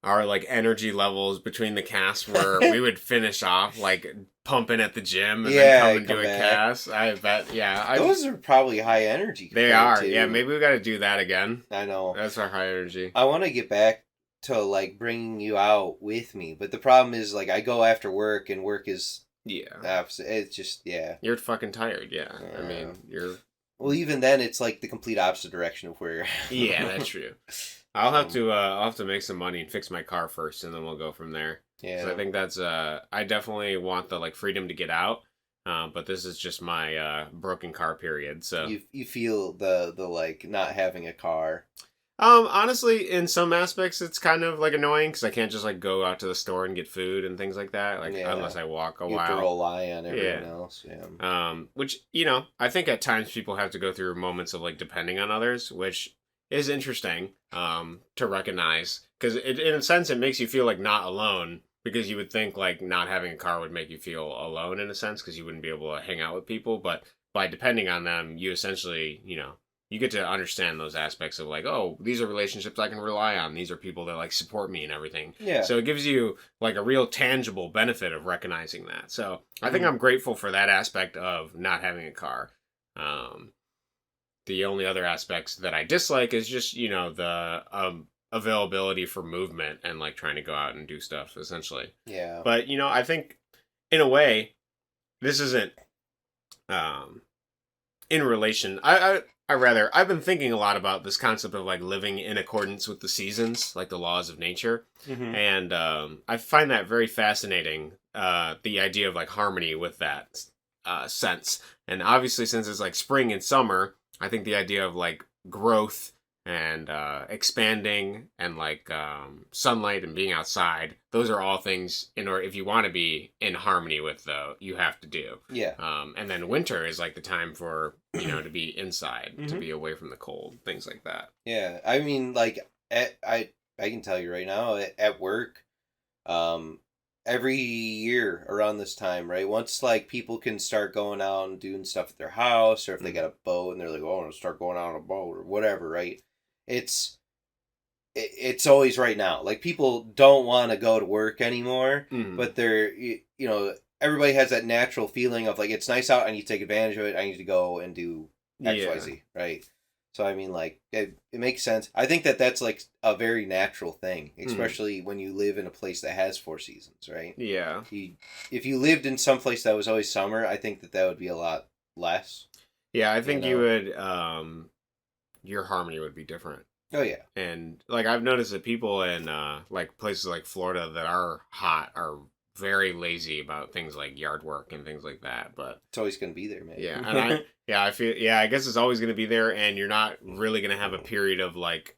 like, energy levels between the casts where we would finish off, like, pumping at the gym and then come and do a cast. I bet, those are probably high energy. They are, yeah. Maybe we got to do that again. I know. That's our high energy. I want to get back to, like, bringing you out with me, but the problem is, like, I go after work, and work is... Yeah. It's just, You're fucking tired, I mean, you're... Well, even then, it's, like, the complete opposite direction of where you're at. Yeah, that's true. I'll have to make some money and fix my car first, and then we'll go from there. Yeah. So I think that's I definitely want the like freedom to get out, but this is just my broken car period. So you feel the like not having a car. Honestly, in some aspects, it's kind of like annoying because I can't just like go out to the store and get food and things like that. Like unless I walk a while, you have to rely on everyone else. Yeah. Which I think at times people have to go through moments of like depending on others, which is interesting to recognize because in a sense it makes you feel like not alone because you would think like not having a car would make you feel alone in a sense because you wouldn't be able to hang out with people, but by depending on them, you essentially you get to understand those aspects of like, oh, these are relationships I can rely on. These are people that like support me and everything. Yeah. So it gives you like a real tangible benefit of recognizing that. So I think I'm grateful for that aspect of not having a car. The only other aspects that I dislike is just, the availability for movement and like trying to go out and do stuff essentially. Yeah. But, I think in a way, this isn't in relation. I've been thinking a lot about this concept of like living in accordance with the seasons, like the laws of nature. Mm-hmm. And I find that very fascinating, the idea of like harmony with that sense. And obviously since it's like spring and summer, I think the idea of like growth and expanding and like sunlight and being outside, those are all things if you want to be in harmony with you have to do. Yeah. And then winter is like the time for to be inside, to be away from the cold, things like that. Yeah, I mean, like I can tell you right now at work, every year around this time, right? Once like people can start going out and doing stuff at their house, or if they got a boat and they're like, oh, I want to start going out on a boat or whatever, right? It's always right now. Like people don't want to go to work anymore, but they're everybody has that natural feeling of like it's nice out. I need to take advantage of it. I need to go and do XYZ, right? So I mean, like it makes sense. I think that's like a very natural thing, especially when you live in a place that has 4 seasons, right? Yeah. If you lived in some place that was always summer, I think that would be a lot less. Yeah, I think you would. Your harmony would be different. Oh yeah. And like I've noticed that people in like places like Florida that are hot are very lazy about things like yard work and things like that, but it's always going to be there, man. Yeah, and I guess it's always going to be there, and you're not really going to have a period of like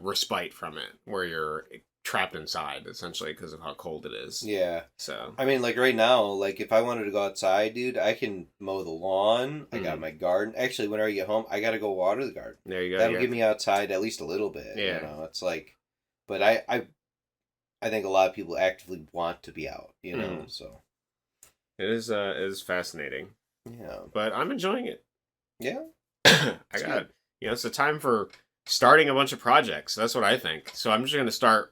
respite from it where you're trapped inside essentially because of how cold it is. Yeah. So I mean, like right now, like if I wanted to go outside, dude, I can mow the lawn. I got my garden. Actually, whenever I get home, I got to go water the garden. There you go. That'll get me outside at least a little bit. Yeah. It's like, but I think a lot of people actively want to be out. So it is fascinating. Yeah. But I'm enjoying it. Yeah. It's a time for starting a bunch of projects. That's what I think. So I'm just going to start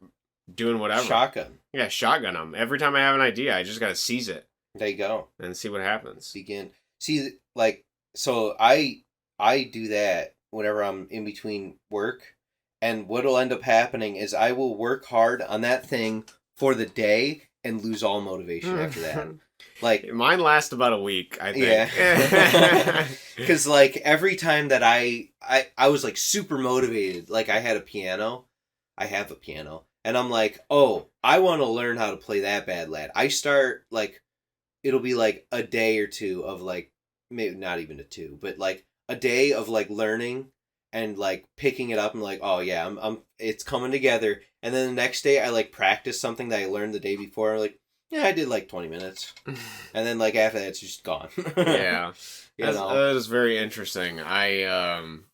doing whatever. Shotgun. Yeah, shotgun them. Every time I have an idea, I just got to seize it. There you go. And see what happens. Begin. See, like, so I do that whenever I'm in between work. And what'll end up happening is I will work hard on that thing for the day and lose all motivation after that. Like mine lasts about a week, I think. Yeah. Because like every time that I was like super motivated, like I have a piano, and I'm like, oh, I want to learn how to play that bad lad. I start like, it'll be like a day or two of like, maybe not even a 2, but like a day of like learning and like picking it up and like, oh yeah, I'm it's coming together. And then the next day I like practice something that I learned the day before. I'm like, yeah, I did like 20 minutes. And then like after that it's just gone. Yeah. That is very interesting.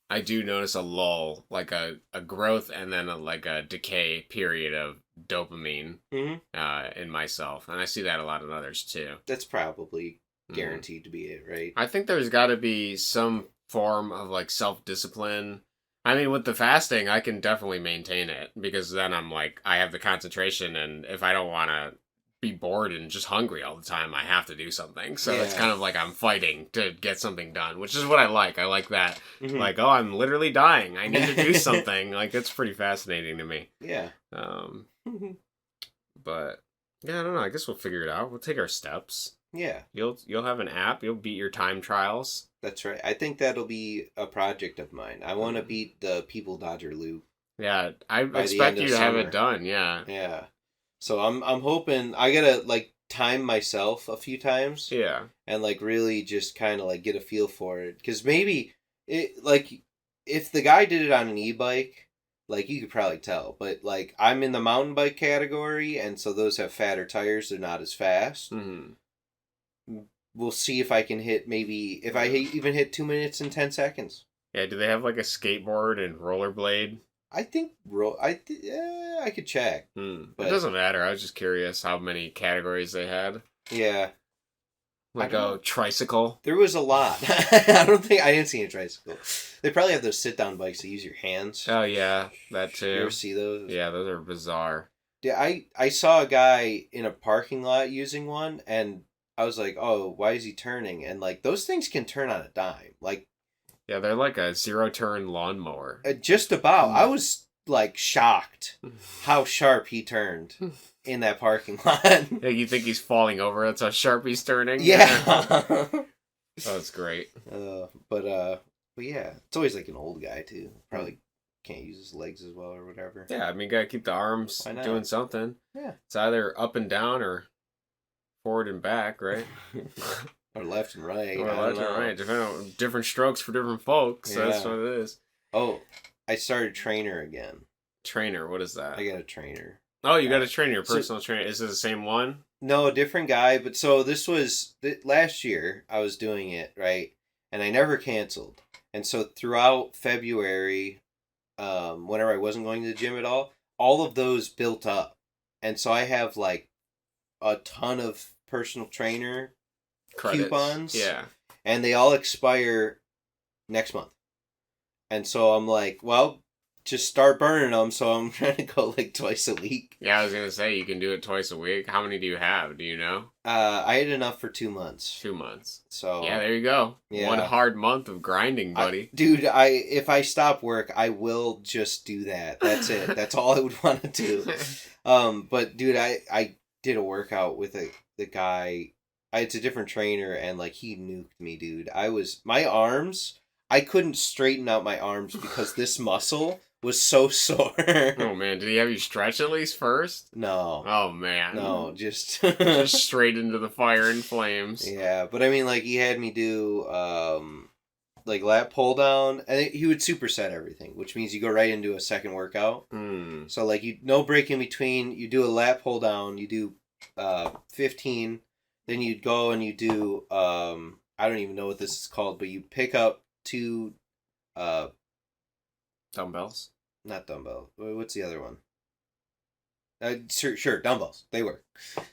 I do notice a lull, like a growth and then a decay period of dopamine in myself. And I see that a lot in others too. That's probably guaranteed to be it, right? I think there's got to be some form of like self-discipline. I mean, with the fasting, I can definitely maintain it because then I'm like, I have the concentration, and if I don't want to be bored and just hungry all the time, I have to do something. So it's kind of like I'm fighting to get something done, which is what I like. I like that. Like, oh, I'm literally dying. I need to do something. Like, it's pretty fascinating to me. Yeah. But yeah, I don't know. I guess we'll figure it out. We'll take our steps. Yeah. You'll have an app. You'll beat your time trials. That's right. I think that'll be a project of mine. I want to beat the People Dodger loop. Yeah, I by the expect end you of to have summer. it done. Yeah. Yeah. So I'm hoping I gotta like time myself a few times Yeah. and like really just kind of like get a feel for it because maybe it like if the guy did it on an e-bike, like you could probably tell, but like I'm in the mountain bike category, and so those have fatter tires, they're not as fast. Mm-hmm. We'll see if I can hit maybe if I even hit 2 minutes and 10 seconds. Yeah. Do they have like a skateboard and rollerblade? I think I could check, It but doesn't matter. I was just curious how many categories they had. yeah, Like a tricycle. there was a lot. I didn't see a tricycle. They probably have those sit down bikes that use your hands. Oh yeah, that too. You ever see those? Yeah, those are bizarre. Yeah, I saw a guy in a parking lot using one, and I was like, oh, why is he turning? And like those things can turn on a dime. Like Yeah, they're like a zero-turn lawnmower. just about. I was like shocked how sharp he turned in that parking lot. Yeah, you think he's falling over? That's how sharp he's turning. Yeah. That's great. But yeah, it's always like an old guy too. Probably can't use his legs as well or whatever. Yeah, I mean, gotta keep the arms doing something. Yeah. It's either up and down or forward and back, right? Or left and right. Or left and right. Depending on different strokes for different folks. So that's what it is. Oh, I started trainer again. Trainer, what is that? I got a trainer. Oh, you got a trainer, your personal trainer. Is it the same one? No, different guy. But so this was last year. I was doing it right, and I never canceled. And so throughout February, whenever I wasn't going to the gym at all of those built up, and so I have like a ton of personal trainer Credits. coupons. Yeah. And they all expire next month. And so I'm like, well, just start burning them. So I'm trying to go like twice a week. Yeah, I was going to say, you can do it twice a week. How many do you have? Do you know? I had enough for 2 months. 2 months. So yeah, there you go. Yeah. 1 hard month of grinding, buddy. Dude, if I stop work, I will just do that. That's it. That's all I would want to do. But dude, I did a workout with the guy. It's a different trainer, and like he nuked me, dude. My arms. I couldn't straighten out my arms because this muscle was so sore. Oh man, did he have you stretch at least first? No. Oh man. No, just just straight into the fire and flames. Yeah, but I mean, like he had me do like lat pull down, and he would superset everything, which means you go right into a second workout. So like no break in between. You do a lat pull down. You do 15. Then you'd go and you do, I don't even know what this is called, but you pick up 2... dumbbells? Not dumbbell. What's the other one? Sure, dumbbells. They work.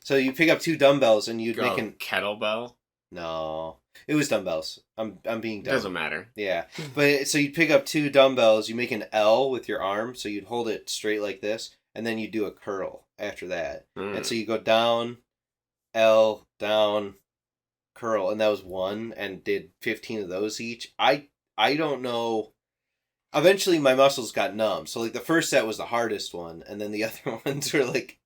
So you pick up 2 dumbbells and you'd make an... Kettlebell? No. It was dumbbells. I'm being dumb. Doesn't matter. Yeah. But so you'd pick up 2 dumbbells, you make an L with your arm, so you'd hold it straight like this, and then you do a curl after that. And so you go down... L, down, curl, and that was 1, and did 15 of those each. I don't know. Eventually my muscles got numb, so like the first set was the hardest one, and then the other ones were like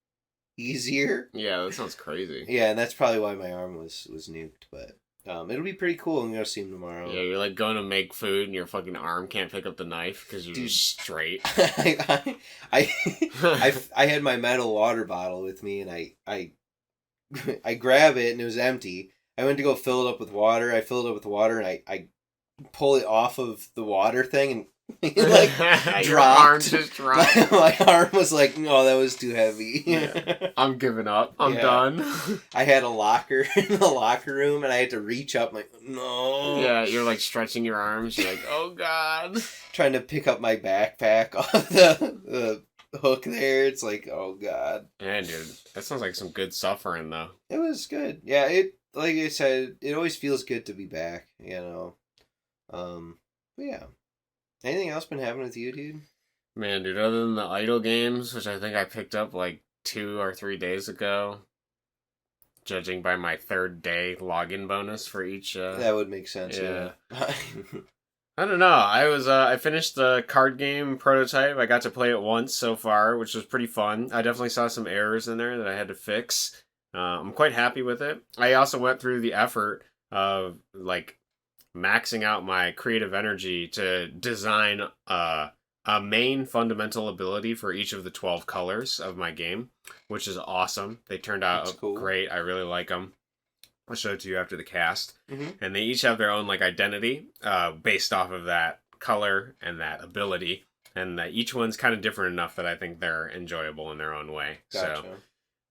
easier. Yeah, that sounds crazy. Yeah, and that's probably why my arm was nuked, but it'll be pretty cool. I'm gonna see him tomorrow. Yeah, you're like going to make food and your fucking arm can't pick up the knife because you're just straight. I had my metal water bottle with me, and I grab it and it was empty. I went to go fill it up with water. I filled it up with water and I pull it off of the water thing and it like dropped. Your arm just dropped. My arm was like, oh, that was too heavy. Yeah. I'm giving up. I'm done. I had a locker in the locker room and I had to reach up like, no. Yeah, you're like stretching your arms. You're like, oh God. Trying to pick up my backpack off the hook there. It's like, oh God. Yeah, dude, that sounds like some good suffering though. It was good. Yeah, it like I said, it always feels good to be back, you know. But yeah. Anything else been happening with you, dude? Man, dude, other than the idle games, which I think I picked up like 2 or 3 days ago, judging by my 3rd day login bonus for each that would make sense. Yeah. I don't know. I finished the card game prototype. I got to play it once so far, which was pretty fun. I definitely saw some errors in there that I had to fix. I'm quite happy with it. I also went through the effort of like maxing out my creative energy to design a a main fundamental ability for each of the 12 colors of my game, which is awesome. They turned out cool. great. I really like them. I'll show it to you after the cast. Mm-hmm. And they each have their own like identity based off of that color and that ability. And each one's kind of different enough that I think they're enjoyable in their own way. Gotcha. So,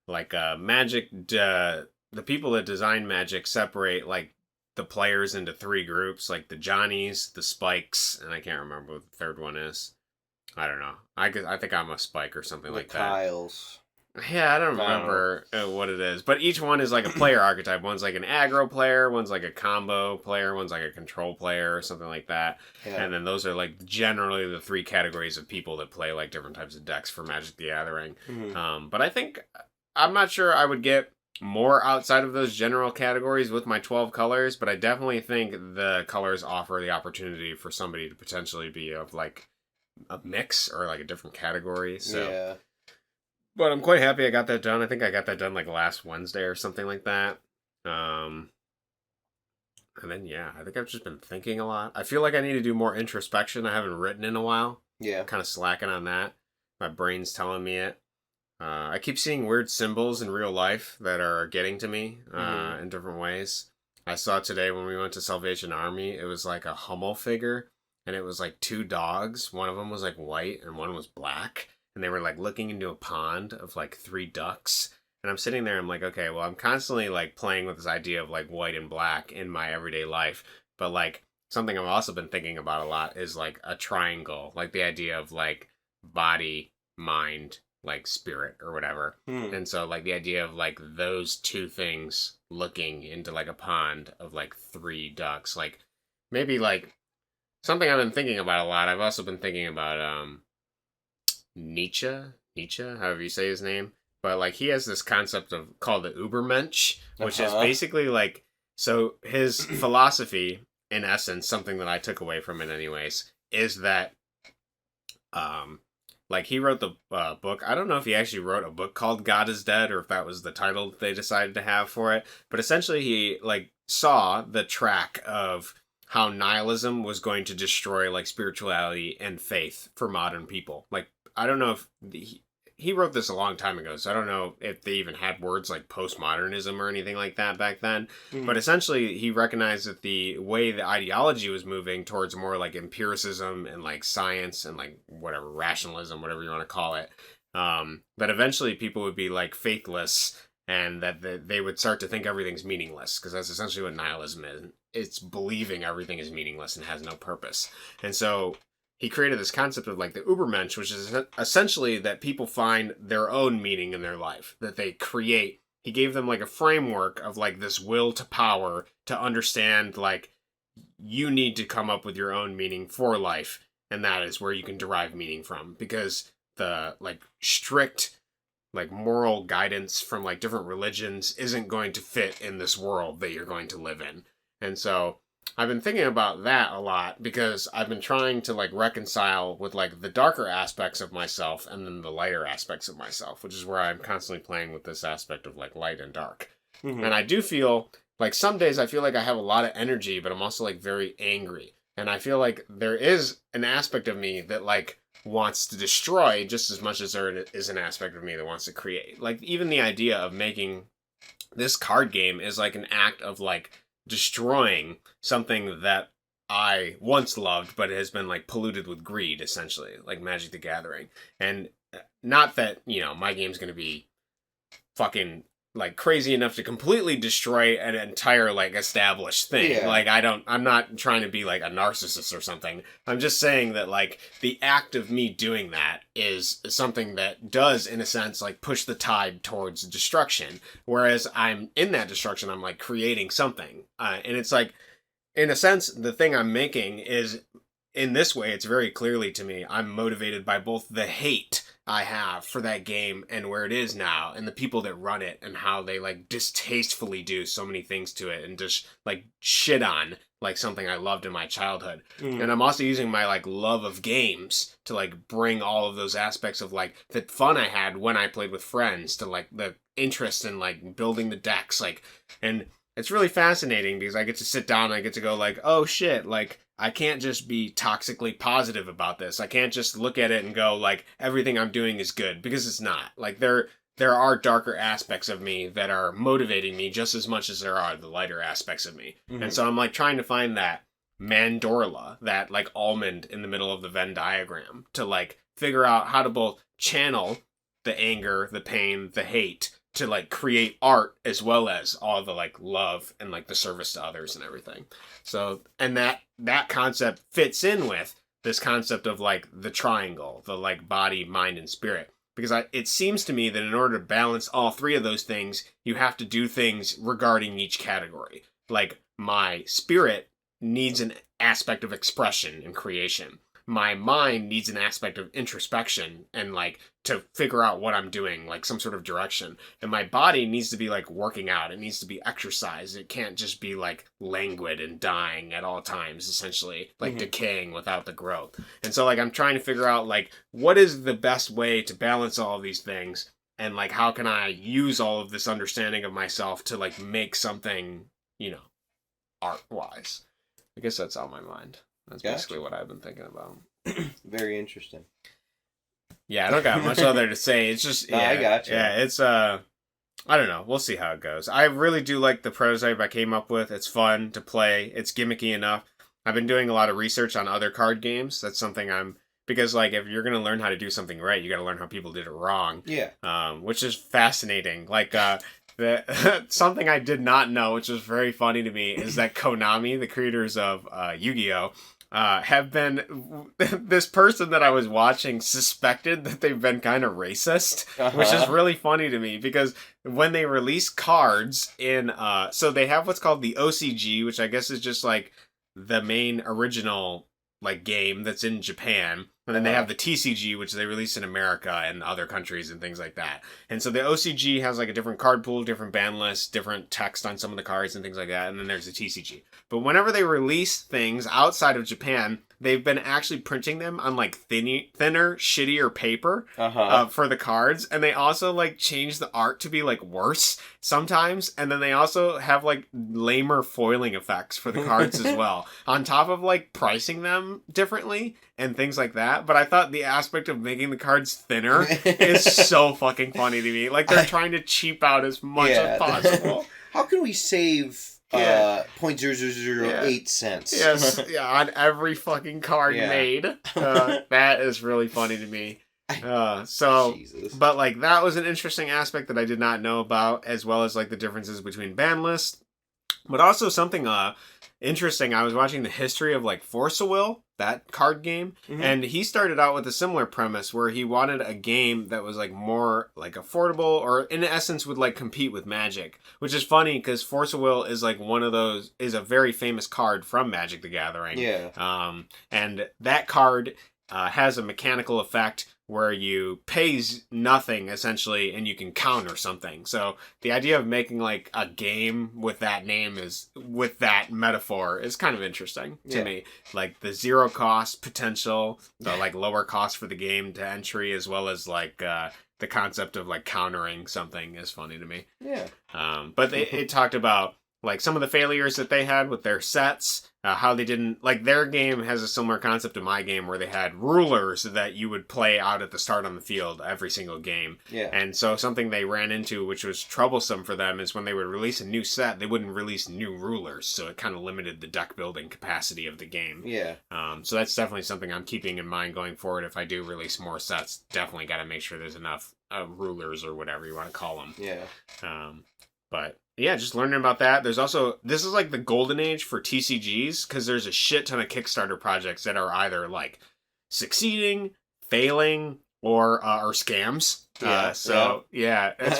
like Magic, the people that design Magic separate like the players into 3 groups, like the Johnnies, the Spikes, and I can't remember what the third one is. I don't know. I think I'm a Spike or something like that. Kyles. Yeah, I don't remember what it is. But each one is like a player archetype. One's like an aggro player, one's like a combo player, one's like a control player or something like that. Yeah. And then those are like generally the 3 categories of people that play like different types of decks for Magic the Gathering. Mm-hmm. But I think, I'm not sure I would get more outside of those general categories with my 12 colors, but I definitely think the colors offer the opportunity for somebody to potentially be of like a mix or like a different category. So. Yeah. But I'm quite happy I got that done. I think I got that done like last Wednesday or something like that. And then, yeah, I think I've just been thinking a lot. I feel like I need to do more introspection. I haven't written in a while. Yeah. Kind of slacking on that. My brain's telling me it. I keep seeing weird symbols in real life that are getting to me in different ways. I saw today when we went to Salvation Army, it was like a Hummel figure. And it was like 2 dogs. One of them was like white and one was black. And they were like looking into a pond of like 3 ducks. And I'm sitting there, I'm like, okay, well, I'm constantly like playing with this idea of like white and black in my everyday life. But like something I've also been thinking about a lot is like a triangle, like the idea of like body, mind, like spirit or whatever. And so like the idea of like those 2 things looking into like a pond of like 3 ducks, like maybe like something I've been thinking about a lot. I've also been thinking about, Nietzsche, however you say his name, but like he has this concept of called the Übermensch, which is basically like, so his philosophy, in essence, something that I took away from it anyways, is that, like he wrote the book. I don't know if he actually wrote a book called God is Dead or if that was the title they decided to have for it, but essentially he like saw the track of how nihilism was going to destroy like spirituality and faith for modern people. Like, I don't know if he wrote this a long time ago, so I don't know if they even had words like postmodernism or anything like that back then. But essentially, he recognized that the way the ideology was moving towards more like empiricism and like science and like whatever, rationalism, whatever you want to call it, that eventually people would be like faithless and that they would start to think everything's meaningless, because that's essentially what nihilism is. It's believing everything is meaningless and has no purpose. And so he created this concept of like the Übermensch, which is essentially that people find their own meaning in their life, that they create. He gave them like a framework of like this will to power to understand like you need to come up with your own meaning for life. And that is where you can derive meaning from, because the like strict like moral guidance from like different religions isn't going to fit in this world that you're going to live in. And so I've been thinking about that a lot because I've been trying to like reconcile with like the darker aspects of myself and then the lighter aspects of myself, which is where I'm constantly playing with this aspect of like light and dark. And I do feel like some days I feel like I have a lot of energy, but I'm also like very angry. And I feel like there is an aspect of me that like wants to destroy just as much as there is an aspect of me that wants to create. Like even the idea of making this card game is like an act of like destroying something that I once loved, but it has been like polluted with greed, essentially, like Magic the Gathering. And not that, you know, my game's going to be fucking like crazy enough to completely destroy an entire like established thing. Yeah. Like I'm not trying to be like a narcissist or something. I'm just saying that like the act of me doing that is something that does in a sense like push the tide towards destruction. Whereas I'm in that destruction, I'm like creating something. And it's like, in a sense, the thing I'm making is, in this way, it's very clearly to me, I'm motivated by both the hate I have for that game and where it is now, and the people that run it and how they like distastefully do so many things to it and just like shit on like something I loved in my childhood. And I'm also using my like love of games to like bring all of those aspects of like the fun I had when I played with friends to like the interest in like building the decks, like, and it's really fascinating because I get to sit down and I get to go like, oh shit, like I can't just be toxically positive about this. I can't just look at it and go like everything I'm doing is good, because it's not. Like there are darker aspects of me that are motivating me just as much as there are the lighter aspects of me. Mm-hmm. And so I'm like trying to find that mandorla, that like almond in the middle of the Venn diagram, to like figure out how to both channel the anger, the pain, the hate, to like create art as well as all the like love and like the service to others and everything. So, and that concept fits in with this concept of like the triangle, the like body, mind, and spirit. Because it seems to me that in order to balance all three of those things, you have to do things regarding each category. Like my spirit needs an aspect of expression and creation. My mind needs an aspect of introspection and like to figure out what I'm doing, like some sort of direction. And my body needs to be like working out. It needs to be exercised. It can't just be like languid and dying at all times, essentially, like decaying without the growth. And so like I'm trying to figure out like what is the best way to balance all of these things, and like how can I use all of this understanding of myself to like make something, art wise. I guess that's on my mind. That's basically what I've been thinking about. Very interesting. Yeah, I don't got much other to say. It's just, yeah, I got you. Yeah, it's, I don't know. We'll see how it goes. I really do like the prototype I came up with. It's fun to play. It's gimmicky enough. I've been doing a lot of research on other card games. That's something because like if you're going to learn how to do something right, you got to learn how people did it wrong. Yeah. Which is fascinating. Like, something I did not know, which was very funny to me, is that Konami, the creators of Yu-Gi-Oh!, have been, this person that I was watching suspected that they've been kind of racist, which is really funny to me, because when they release cards in, so they have what's called the OCG, which I guess is just like the main original like game that's in Japan, and then they have the TCG, which they release in America and other countries and things like that. And so the OCG has like a different card pool, different ban list, different text on some of the cards and things like that, and then there's the TCG. But whenever they release things outside of Japan, they've been actually printing them on like thinner, shittier paper for the cards, and they also like change the art to be like worse sometimes, and then they also have like lamer foiling effects for the cards as well, on top of like pricing them differently and things like that. But I thought the aspect of making the cards thinner is so fucking funny to me. Like they're trying to cheap out as much as possible. How can we save 0.0008 cents? Yes, on every fucking card made. That is really funny to me. Jesus. But like that was an interesting aspect that I did not know about, as well as like the differences between ban lists. But also something interesting, I was watching the history of like Force of Will, that card game, and he started out with a similar premise where he wanted a game that was like more like affordable, or in essence would like compete with Magic, which is funny because Force of Will is like one of those, is a very famous card from Magic the Gathering. And that card has a mechanical effect where you pays nothing essentially and you can counter something. So the idea of making like a game with that name, is with that metaphor, is kind of interesting to me. Like the zero cost potential, the like lower cost for the game to entry, as well as like the concept of like countering something is funny to me. But it talked about like some of the failures that they had with their sets, how they didn't, like their game has a similar concept to my game where they had rulers that you would play out at the start on the field every single game. And so something they ran into, which was troublesome for them, is when they would release a new set, they wouldn't release new rulers. So it kind of limited the deck building capacity of the game. So that's definitely something I'm keeping in mind going forward. If I do release more sets, definitely got to make sure there's enough rulers, or whatever you want to call them. But yeah, just learning about that. There's also, this is like the golden age for TCGs, because there's a shit ton of Kickstarter projects that are either like succeeding, failing, or scams. It's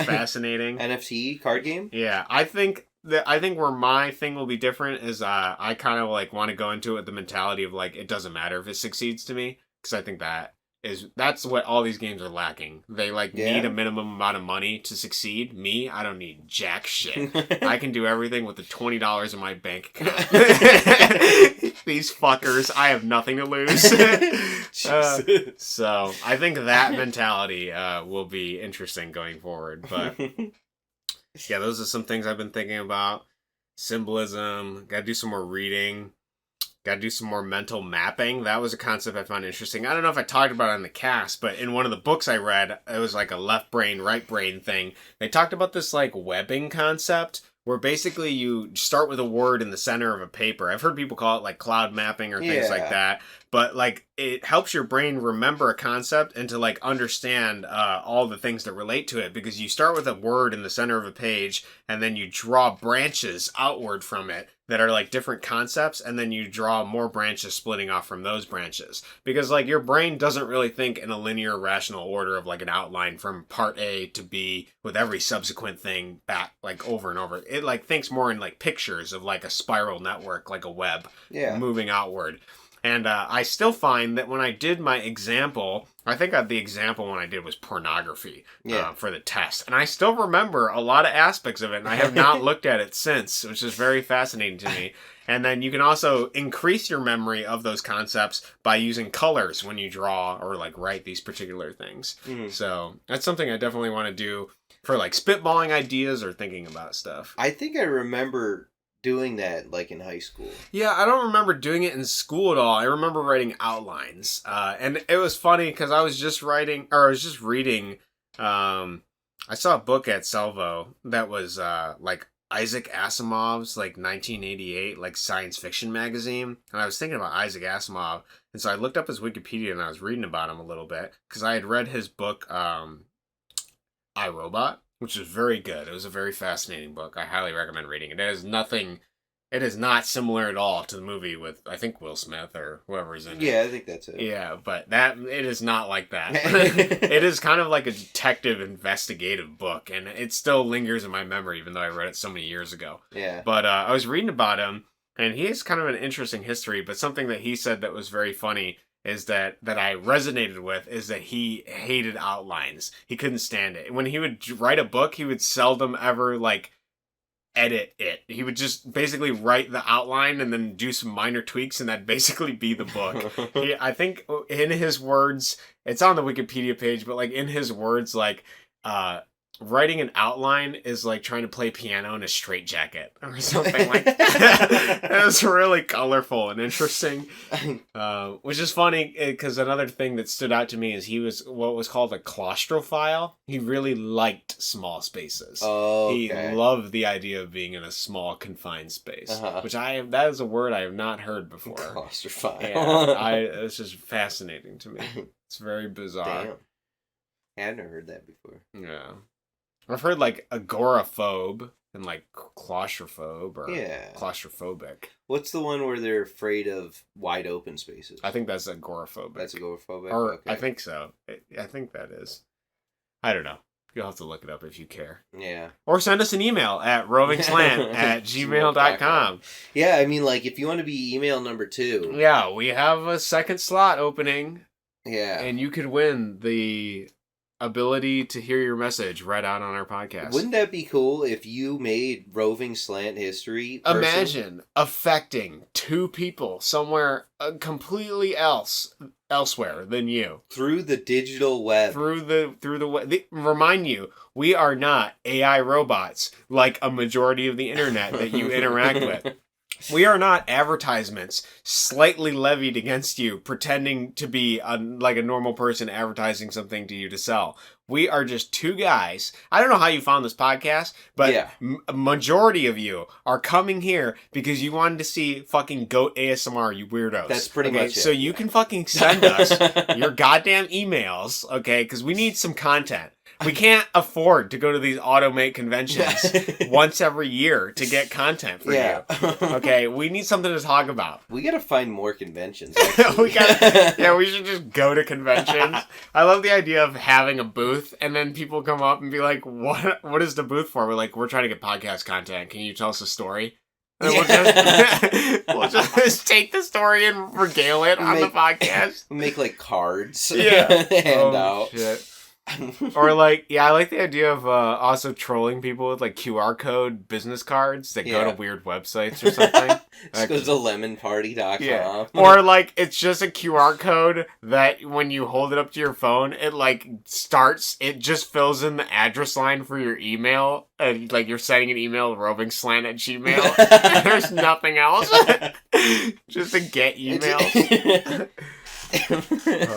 fascinating. NFT card game? Yeah, I think where my thing will be different is I kind of like want to go into it with the mentality of like, it doesn't matter if it succeeds to me, because I think that's what all these games are lacking. They need a minimum amount of money to succeed. Me, I don't need jack shit. I can do everything with the $20 in my bank account. These fuckers, I have nothing to lose. So I think that mentality will be interesting going forward. But yeah, those are some things I've been thinking about. Symbolism, gotta do some more reading. Gotta do some more mental mapping. That was a concept I found interesting. I don't know if I talked about it on the cast, but in one of the books I read, it was like a left brain, right brain thing. They talked about this like webbing concept where basically you start with a word in the center of a paper. I've heard people call it like cloud mapping or things like that. But like it helps your brain remember a concept and to like understand all the things that relate to it, because you start with a word in the center of a page and then you draw branches outward from it that are like different concepts, and then you draw more branches splitting off from those branches. Because like your brain doesn't really think in a linear rational order of like an outline from part A to B with every subsequent thing back like over and over. It like thinks more in like pictures of like a spiral network, like a web moving outward. And I still find that when I did my example, I think the example one I did was pornography for the test. And I still remember a lot of aspects of it, and I have not looked at it since, which is very fascinating to me. And then you can also increase your memory of those concepts by using colors when you draw or like write these particular things. So that's something I definitely want to do for like spitballing ideas or thinking about stuff. I think I remember doing that like in high school. Yeah, I don't remember doing it in school at all. I remember writing outlines. And it was funny because I was just reading, I saw a book at Salvo that was like Isaac Asimov's like 1988 like science fiction magazine. And I was thinking about Isaac Asimov. And so I looked up his Wikipedia and I was reading about him a little bit because I had read his book, I, Robot, which is very good. It was a very fascinating book. I highly recommend reading it. It is not similar at all to the movie with, I think, Will Smith or whoever's in it. Yeah, I think that's it. Yeah, but it is not like that. It is kind of like a detective investigative book, and it still lingers in my memory, even though I read it so many years ago. Yeah. But I was reading about him, and he has kind of an interesting history, but something that he said that was very funny is that I resonated with is that he hated outlines. He couldn't stand it. When he would write a book, he would seldom ever like edit it. He would just basically write the outline and then do some minor tweaks, and that'd basically be the book. I think in his words, it's on the Wikipedia page, but like in his words, like writing an outline is like trying to play piano in a straitjacket or something like that. It was really colorful and interesting, which is funny because another thing that stood out to me is he was what was called a claustrophile. He really liked small spaces. Oh, okay. He loved the idea of being in a small confined space, which that is a word I have not heard before. Claustrophile. Yeah, it's just fascinating to me. It's very bizarre. Damn. I hadn't heard that before. Yeah. I've heard like agoraphobe and like claustrophobe or claustrophobic. What's the one where they're afraid of wide open spaces? I think that's agoraphobic. That's agoraphobic? Or okay. I think so. I think that is. I don't know. You'll have to look it up if you care. Yeah. Or send us an email at rovingslant@gmail.com. Yeah, I mean, like, if you want to be email number 2. Yeah, we have a second slot opening. Yeah. And you could win the ability to hear your message read out on our podcast. Wouldn't that be cool if you made Roving Slant history? Imagine affecting 2 people somewhere completely elsewhere than you through the digital web. Through the web. Remind you, we are not AI robots like a majority of the internet that you interact with. We are not advertisements slightly levied against you, pretending to be like a normal person advertising something to you to sell. We are just 2 guys. I don't know how you found this podcast, but a majority of you are coming here because you wanted to see fucking goat ASMR, you weirdos. That's pretty much it. So you can fucking send us your goddamn emails, okay? Because we need some content. We can't afford to go to these automate conventions once every year to get content for you. Okay, we need something to talk about. We gotta find more conventions. we should just go to conventions. I love the idea of having a booth and then people come up and be like, what is the booth for? We're like, we're trying to get podcast content. Can you tell us a story? And we'll just take the story and regale it on the podcast. Make like cards. Yeah. Hand out. Shit. Or like, yeah, I like the idea of also trolling people with like QR code business cards that go to weird websites or something. Just goes to lemonparty.com. Yeah. Or like it's just a QR code that when you hold it up to your phone, it like it just fills in the address line for your email. And like you're sending an email to Roving Slant at Gmail. There's nothing else. Just to get emails.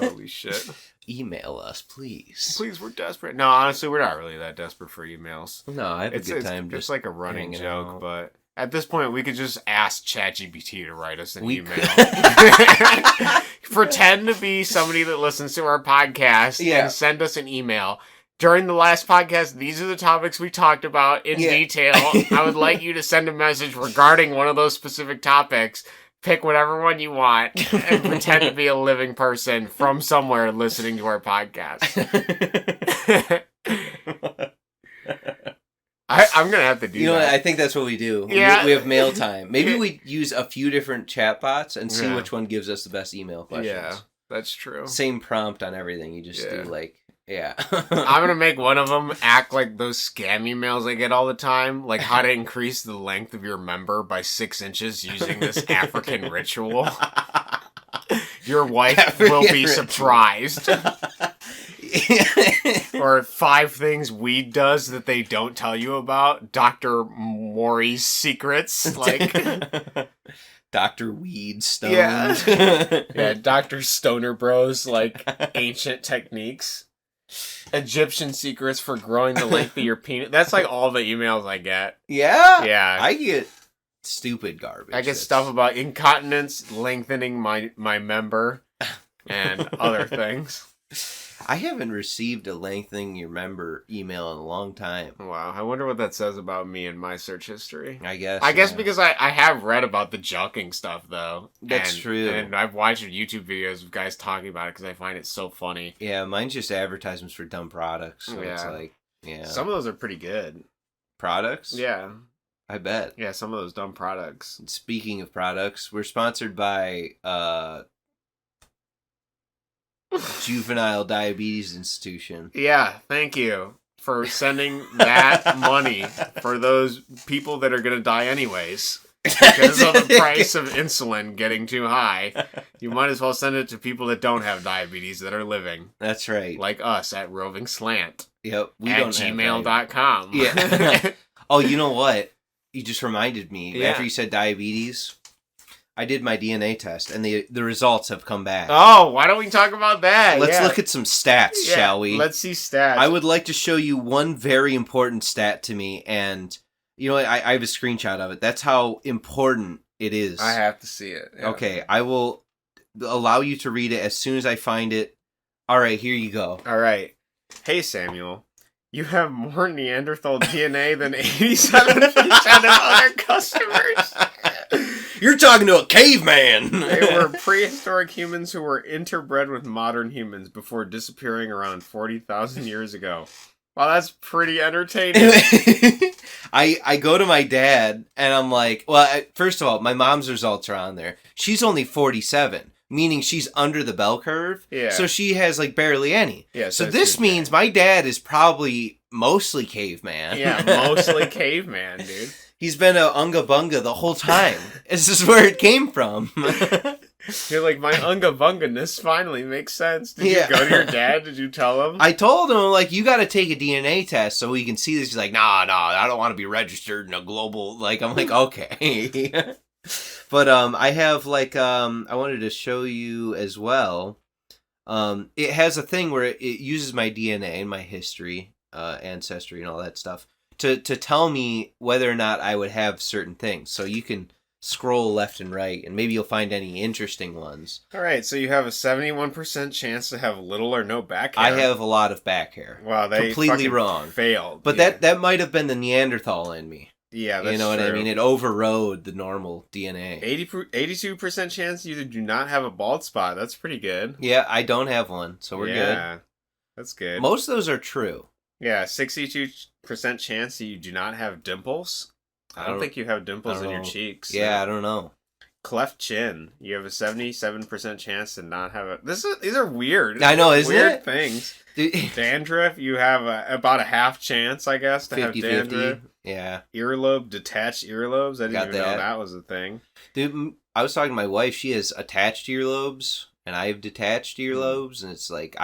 Holy shit. Email us, please. Please, we're desperate. No, honestly, we're not really that desperate for emails. No, I have a good time. It's like a running joke, but at this point, we could just ask ChatGPT to write us an email. Pretend to be somebody that listens to our podcast and send us an email. During the last podcast, these are the topics we talked about in detail. I would like you to send a message regarding one of those specific topics. Pick whatever one you want and pretend to be a living person from somewhere listening to our podcast. I'm going to have to do that. What? I think that's what we do. Yeah. We have mail time. Maybe we use a few different chatbots and see which one gives us the best email questions. Yeah, that's true. Same prompt on everything. You just do like... Yeah. I'm going to make one of them act like those scam emails I get all the time, like how to increase the length of your member by 6 inches using this African ritual. Your wife will be surprised. Or 5 things weed does that they don't tell you about. Dr. Maury's secrets. Like... Dr. Weed Stone. Yeah, Dr. Stoner Bros, like ancient techniques. Egyptian secrets for growing the length of your penis. That's like all the emails I get. Yeah? Yeah. I get stupid garbage. I get stuff about incontinence, lengthening my member, and other things. I haven't received a lengthening your member email in a long time. Wow, I wonder what that says about me in my search history. I guess because I have read about the jucking stuff, though. That's true. And I've watched YouTube videos of guys talking about it because I find it so funny. Yeah, mine's just advertisements for dumb products. So it's like, some of those are pretty good. Products? Yeah. I bet. Yeah, some of those dumb products. Speaking of products, we're sponsored by... Juvenile Diabetes Institution. Yeah, thank you for sending that money for those people that are going to die anyways. Because of the price of insulin getting too high, you might as well send it to people that don't have diabetes that are living. That's right. Like us at Roving Slant. Yep. At gmail.com. Yeah. Oh, you know what? You just reminded me. After you said diabetes... I did my DNA test, and the results have come back. Oh, why don't we talk about that? Let's look at some stats, shall we? Let's see stats. I would like to show you one very important stat to me, and you know what? I have a screenshot of it. That's how important it is. I have to see it. Yeah. Okay, I will allow you to read it as soon as I find it. All right, here you go. All right. Hey, Samuel. You have more Neanderthal DNA than 87% of other customers. You're talking to a caveman! They were prehistoric humans who were interbred with modern humans before disappearing around 40,000 years ago. Wow, that's pretty entertaining. I go to my dad, and I'm like, well, first of all, my mom's results are on there. She's only 47, meaning she's under the bell curve. Yeah. So she has, like, barely any. Yeah, so this means my dad is probably mostly caveman. Yeah, mostly caveman, dude. He's been a unga bunga the whole time. This is where it came from. You're like, my unga bunga-ness finally makes sense. Did you go to your dad? Did you tell him? I told him, like, you got to take a DNA test so we can see this. He's like, nah, I don't want to be registered in a global... Like, I'm like, okay. But I have, like, I wanted to show you as well. It has a thing where it uses my DNA and my history, ancestry and all that stuff. To tell me whether or not I would have certain things. So you can scroll left and right, and maybe you'll find any interesting ones. All right, so you have a 71% chance to have little or no back hair. I have a lot of back hair. Wow, they completely wrong. Failed. But that might have been the Neanderthal in me. Yeah, that's You know true. what I mean? It overrode the normal DNA. 82% chance you do not have a bald spot. That's pretty good. Yeah, I don't have one, so we're good. Yeah, that's good. Most of those are true. Yeah, 62% chance that you do not have dimples. I don't think you have dimples in your cheeks. Yeah, I don't know. cleft chin. You have a 77% chance to not have a... These are weird. I know, isn't weird it? things. Dandruff, you have about a half chance, I guess, to 50, have dandruff. 50. Yeah. Earlobe, detached earlobes. I didn't even know that was a thing. Dude, I was talking to my wife. She has attached earlobes, and I have detached earlobes, and it's like,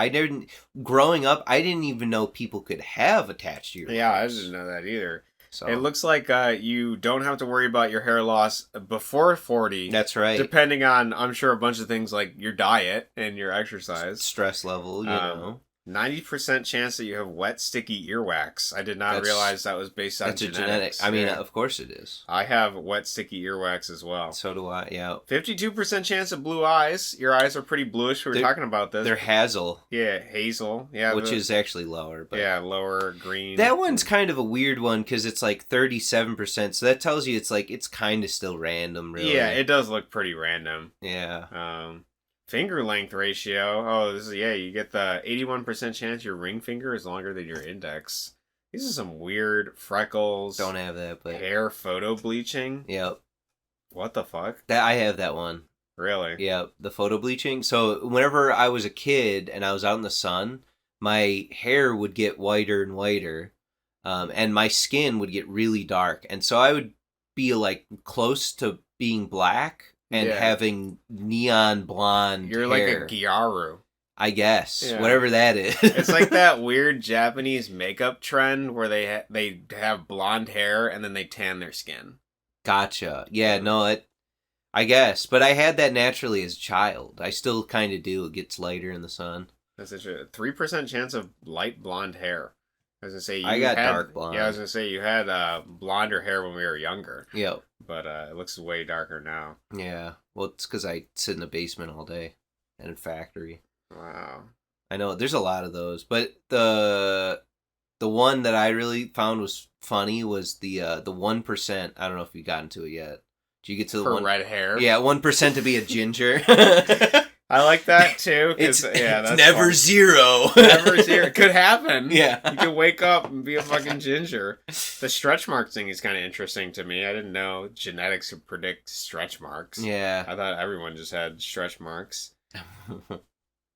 growing up, I didn't even know people could have attached earlobes. Yeah, I didn't know that either. So it looks like you don't have to worry about your hair loss before 40. That's right. Depending on, I'm sure, a bunch of things like your diet and your exercise. Stress level, you know. 90% chance that you have wet, sticky earwax. I did not realize that was based on genetics. I mean, of course it is. I have wet, sticky earwax as well. So do I, yeah. 52% chance of blue eyes. Your eyes are pretty bluish. We were talking about this. They're hazel. Yeah, hazel. Yeah, which is actually lower. But yeah, lower green. That one's kind of a weird one because it's like 37%. So that tells you it's kind of still random, really. Yeah, it does look pretty random. Yeah. Finger length ratio. Oh, you get the 81% chance your ring finger is longer than your index. These are some weird freckles. Don't have that, but hair photo bleaching. Yep. What the fuck? I have that one. Really? Yep, the photo bleaching. So whenever I was a kid and I was out in the sun, my hair would get whiter and whiter, and my skin would get really dark, and so I would be like close to being black. And having neon blonde You're hair. like a Gyaru. I guess. Yeah. Whatever that is. It's like that weird Japanese makeup trend where they have blonde hair and then they tan their skin. Gotcha. Yeah, no, I guess. But I had that naturally as a child. I still kind of do. It gets lighter in the sun. That's a 3% chance of light blonde hair. I was gonna say I got dark blonde. Yeah, I was gonna say you had blonder hair when we were younger. Yep. But it looks way darker now. Yeah. Well, it's because I sit in the basement all day and in factory. Wow. I know there's a lot of those, but the one that I really found was funny was the 1%. I don't know if you got into it yet. Did you get to the red hair? Yeah, 1% to be a ginger. I like that too. It's that's never fun. Zero. Never zero. It could happen. Yeah. You could wake up and be a fucking ginger. The stretch marks thing is kind of interesting to me. I didn't know genetics could predict stretch marks. Yeah. I thought everyone just had stretch marks.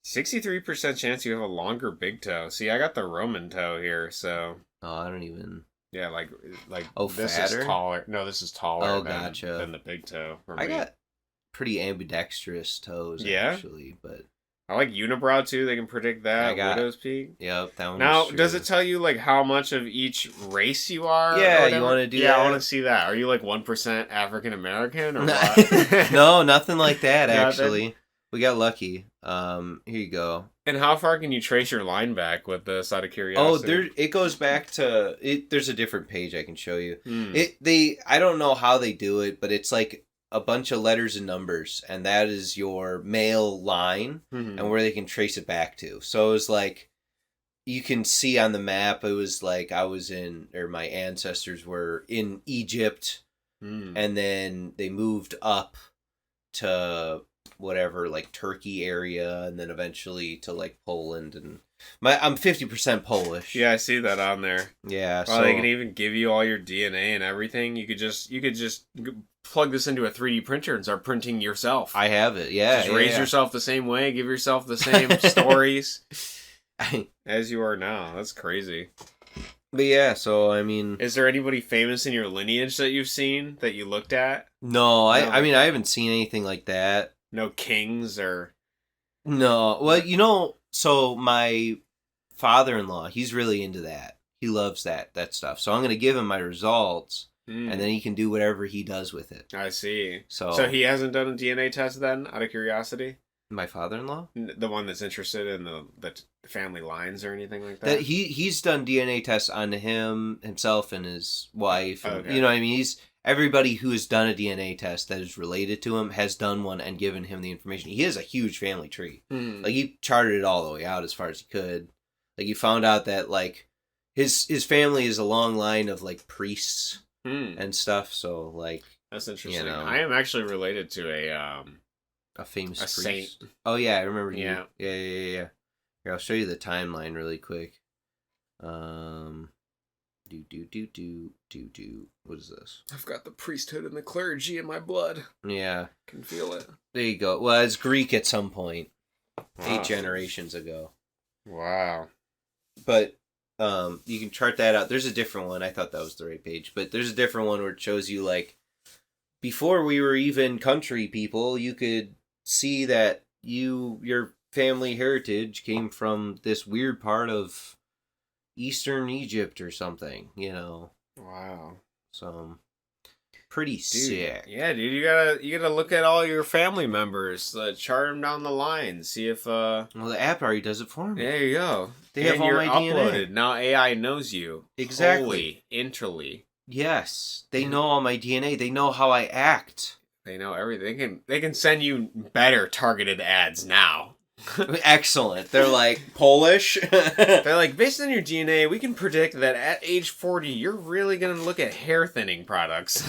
63% chance you have a longer big toe. See, I got the Roman toe here, so. Oh, I don't even. Yeah, like this fatter? is taller. No, this is taller gotcha. than the big toe. For I me. got pretty ambidextrous toes, actually, but I like unibrow too. They can predict that. Widow's Peak. Yep, that one. Now, does it tell you like how much of each race you are? Yeah, you want to do that? Yeah, I want to see that. Are you like 1% African American or what? No, nothing like that. Actually, we got lucky. Here you go. And how far can you trace your line back with this? Out of curiosity. Oh, it goes back to it. There's a different page I can show you. I don't know how they do it, but it's like a bunch of letters and numbers, and that is your male line and where they can trace it back to. So it was like, you can see on the map, it was like my ancestors were in Egypt, and then they moved up to whatever, like Turkey area, and then eventually to like Poland, and I'm 50% Polish. Yeah, I see that on there. Yeah, so they can even give you all your DNA and everything. You could just plug this into a 3D printer and start printing yourself. I have it. Yeah, just raise yourself the same way, give yourself the same stories as you are now. That's crazy. But yeah, so I mean, is there anybody famous in your lineage that you've seen that you looked at? No, I mean I haven't seen anything like that. No kings or no. Well, so my father-in-law, he's really into that. He loves that stuff. So I'm going to give him my results, and then he can do whatever he does with it. I see. So he hasn't done a DNA test then, out of curiosity? My father-in-law? The one that's interested in the family lines or anything like that? He's done DNA tests on himself and his wife. And, okay. You know what I mean? Everybody who has done a DNA test that is related to him has done one and given him the information. He has a huge family tree. Like, he charted it all the way out as far as he could. Like, he found out that, like, his family is a long line of, like, priests and stuff. So, like, that's interesting. I am actually related to a famous priest. Saint. Oh, yeah, I remember. Yeah. Yeah. Here, I'll show you the timeline really quick. What is this? I've got the priesthood and the clergy in my blood. Yeah. Can feel it. There you go. Well, it's Greek at some point. Wow. 8 generations ago. Wow. But you can chart that out. There's a different one. I thought that was the right page. But there's a different one where it shows you, like, before we were even country people, you could see that your family heritage came from this weird part of Eastern Egypt or something, you know. Wow. So pretty sick. Yeah, dude, you gotta look at all your family members, chart them down the line, see if Well, the app already does it for me. There you go. They have all my DNA. Now AI knows you. Exactly. Interly. Yes, they know all my DNA. They know how I act. They know everything. They can send you better targeted ads now. Excellent. They're like, Polish? They're like, based on your DNA, we can predict that at age 40, you're really going to look at hair thinning products.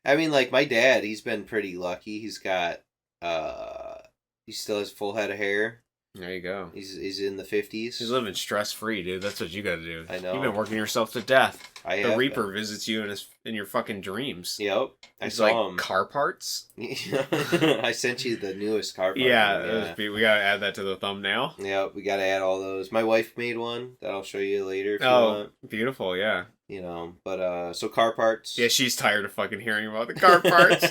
I mean, like, my dad, he's been pretty lucky. He's got, he still has full head of hair. There you go. He's in the 50s. He's living stress-free, dude. That's what you gotta do. I know. You've been working yourself to death. The Reaper been. visits you in your fucking dreams. Yep. I He's saw like, him. Car parts? I sent you the newest car part. Yeah. We gotta add that to the thumbnail. Yep, we gotta add all those. My wife made one that I'll show you later if you want. Beautiful, yeah. You know, but, so car parts. Yeah, she's tired of fucking hearing about the car parts.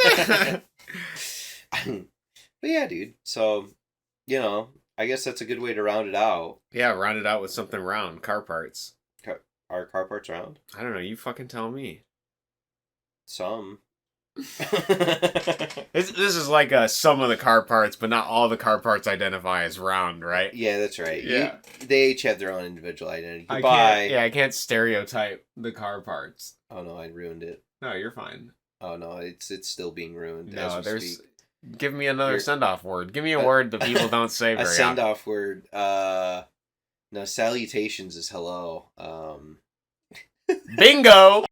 But yeah, dude. So, you know, I guess that's a good way to round it out. Yeah, round it out with something round. Car parts. Are car parts round? I don't know. You fucking tell me. Some. This is like some of the car parts, but not all the car parts identify as round, right? Yeah, that's right. Yeah. They each have their own individual identity. I can't stereotype the car parts. Oh no, I ruined it. No, you're fine. Oh no, it's still being ruined. No, as we speak. Give me another send-off word. Give me a word that people don't say very often. A send-off word. No, salutations is hello. Bingo!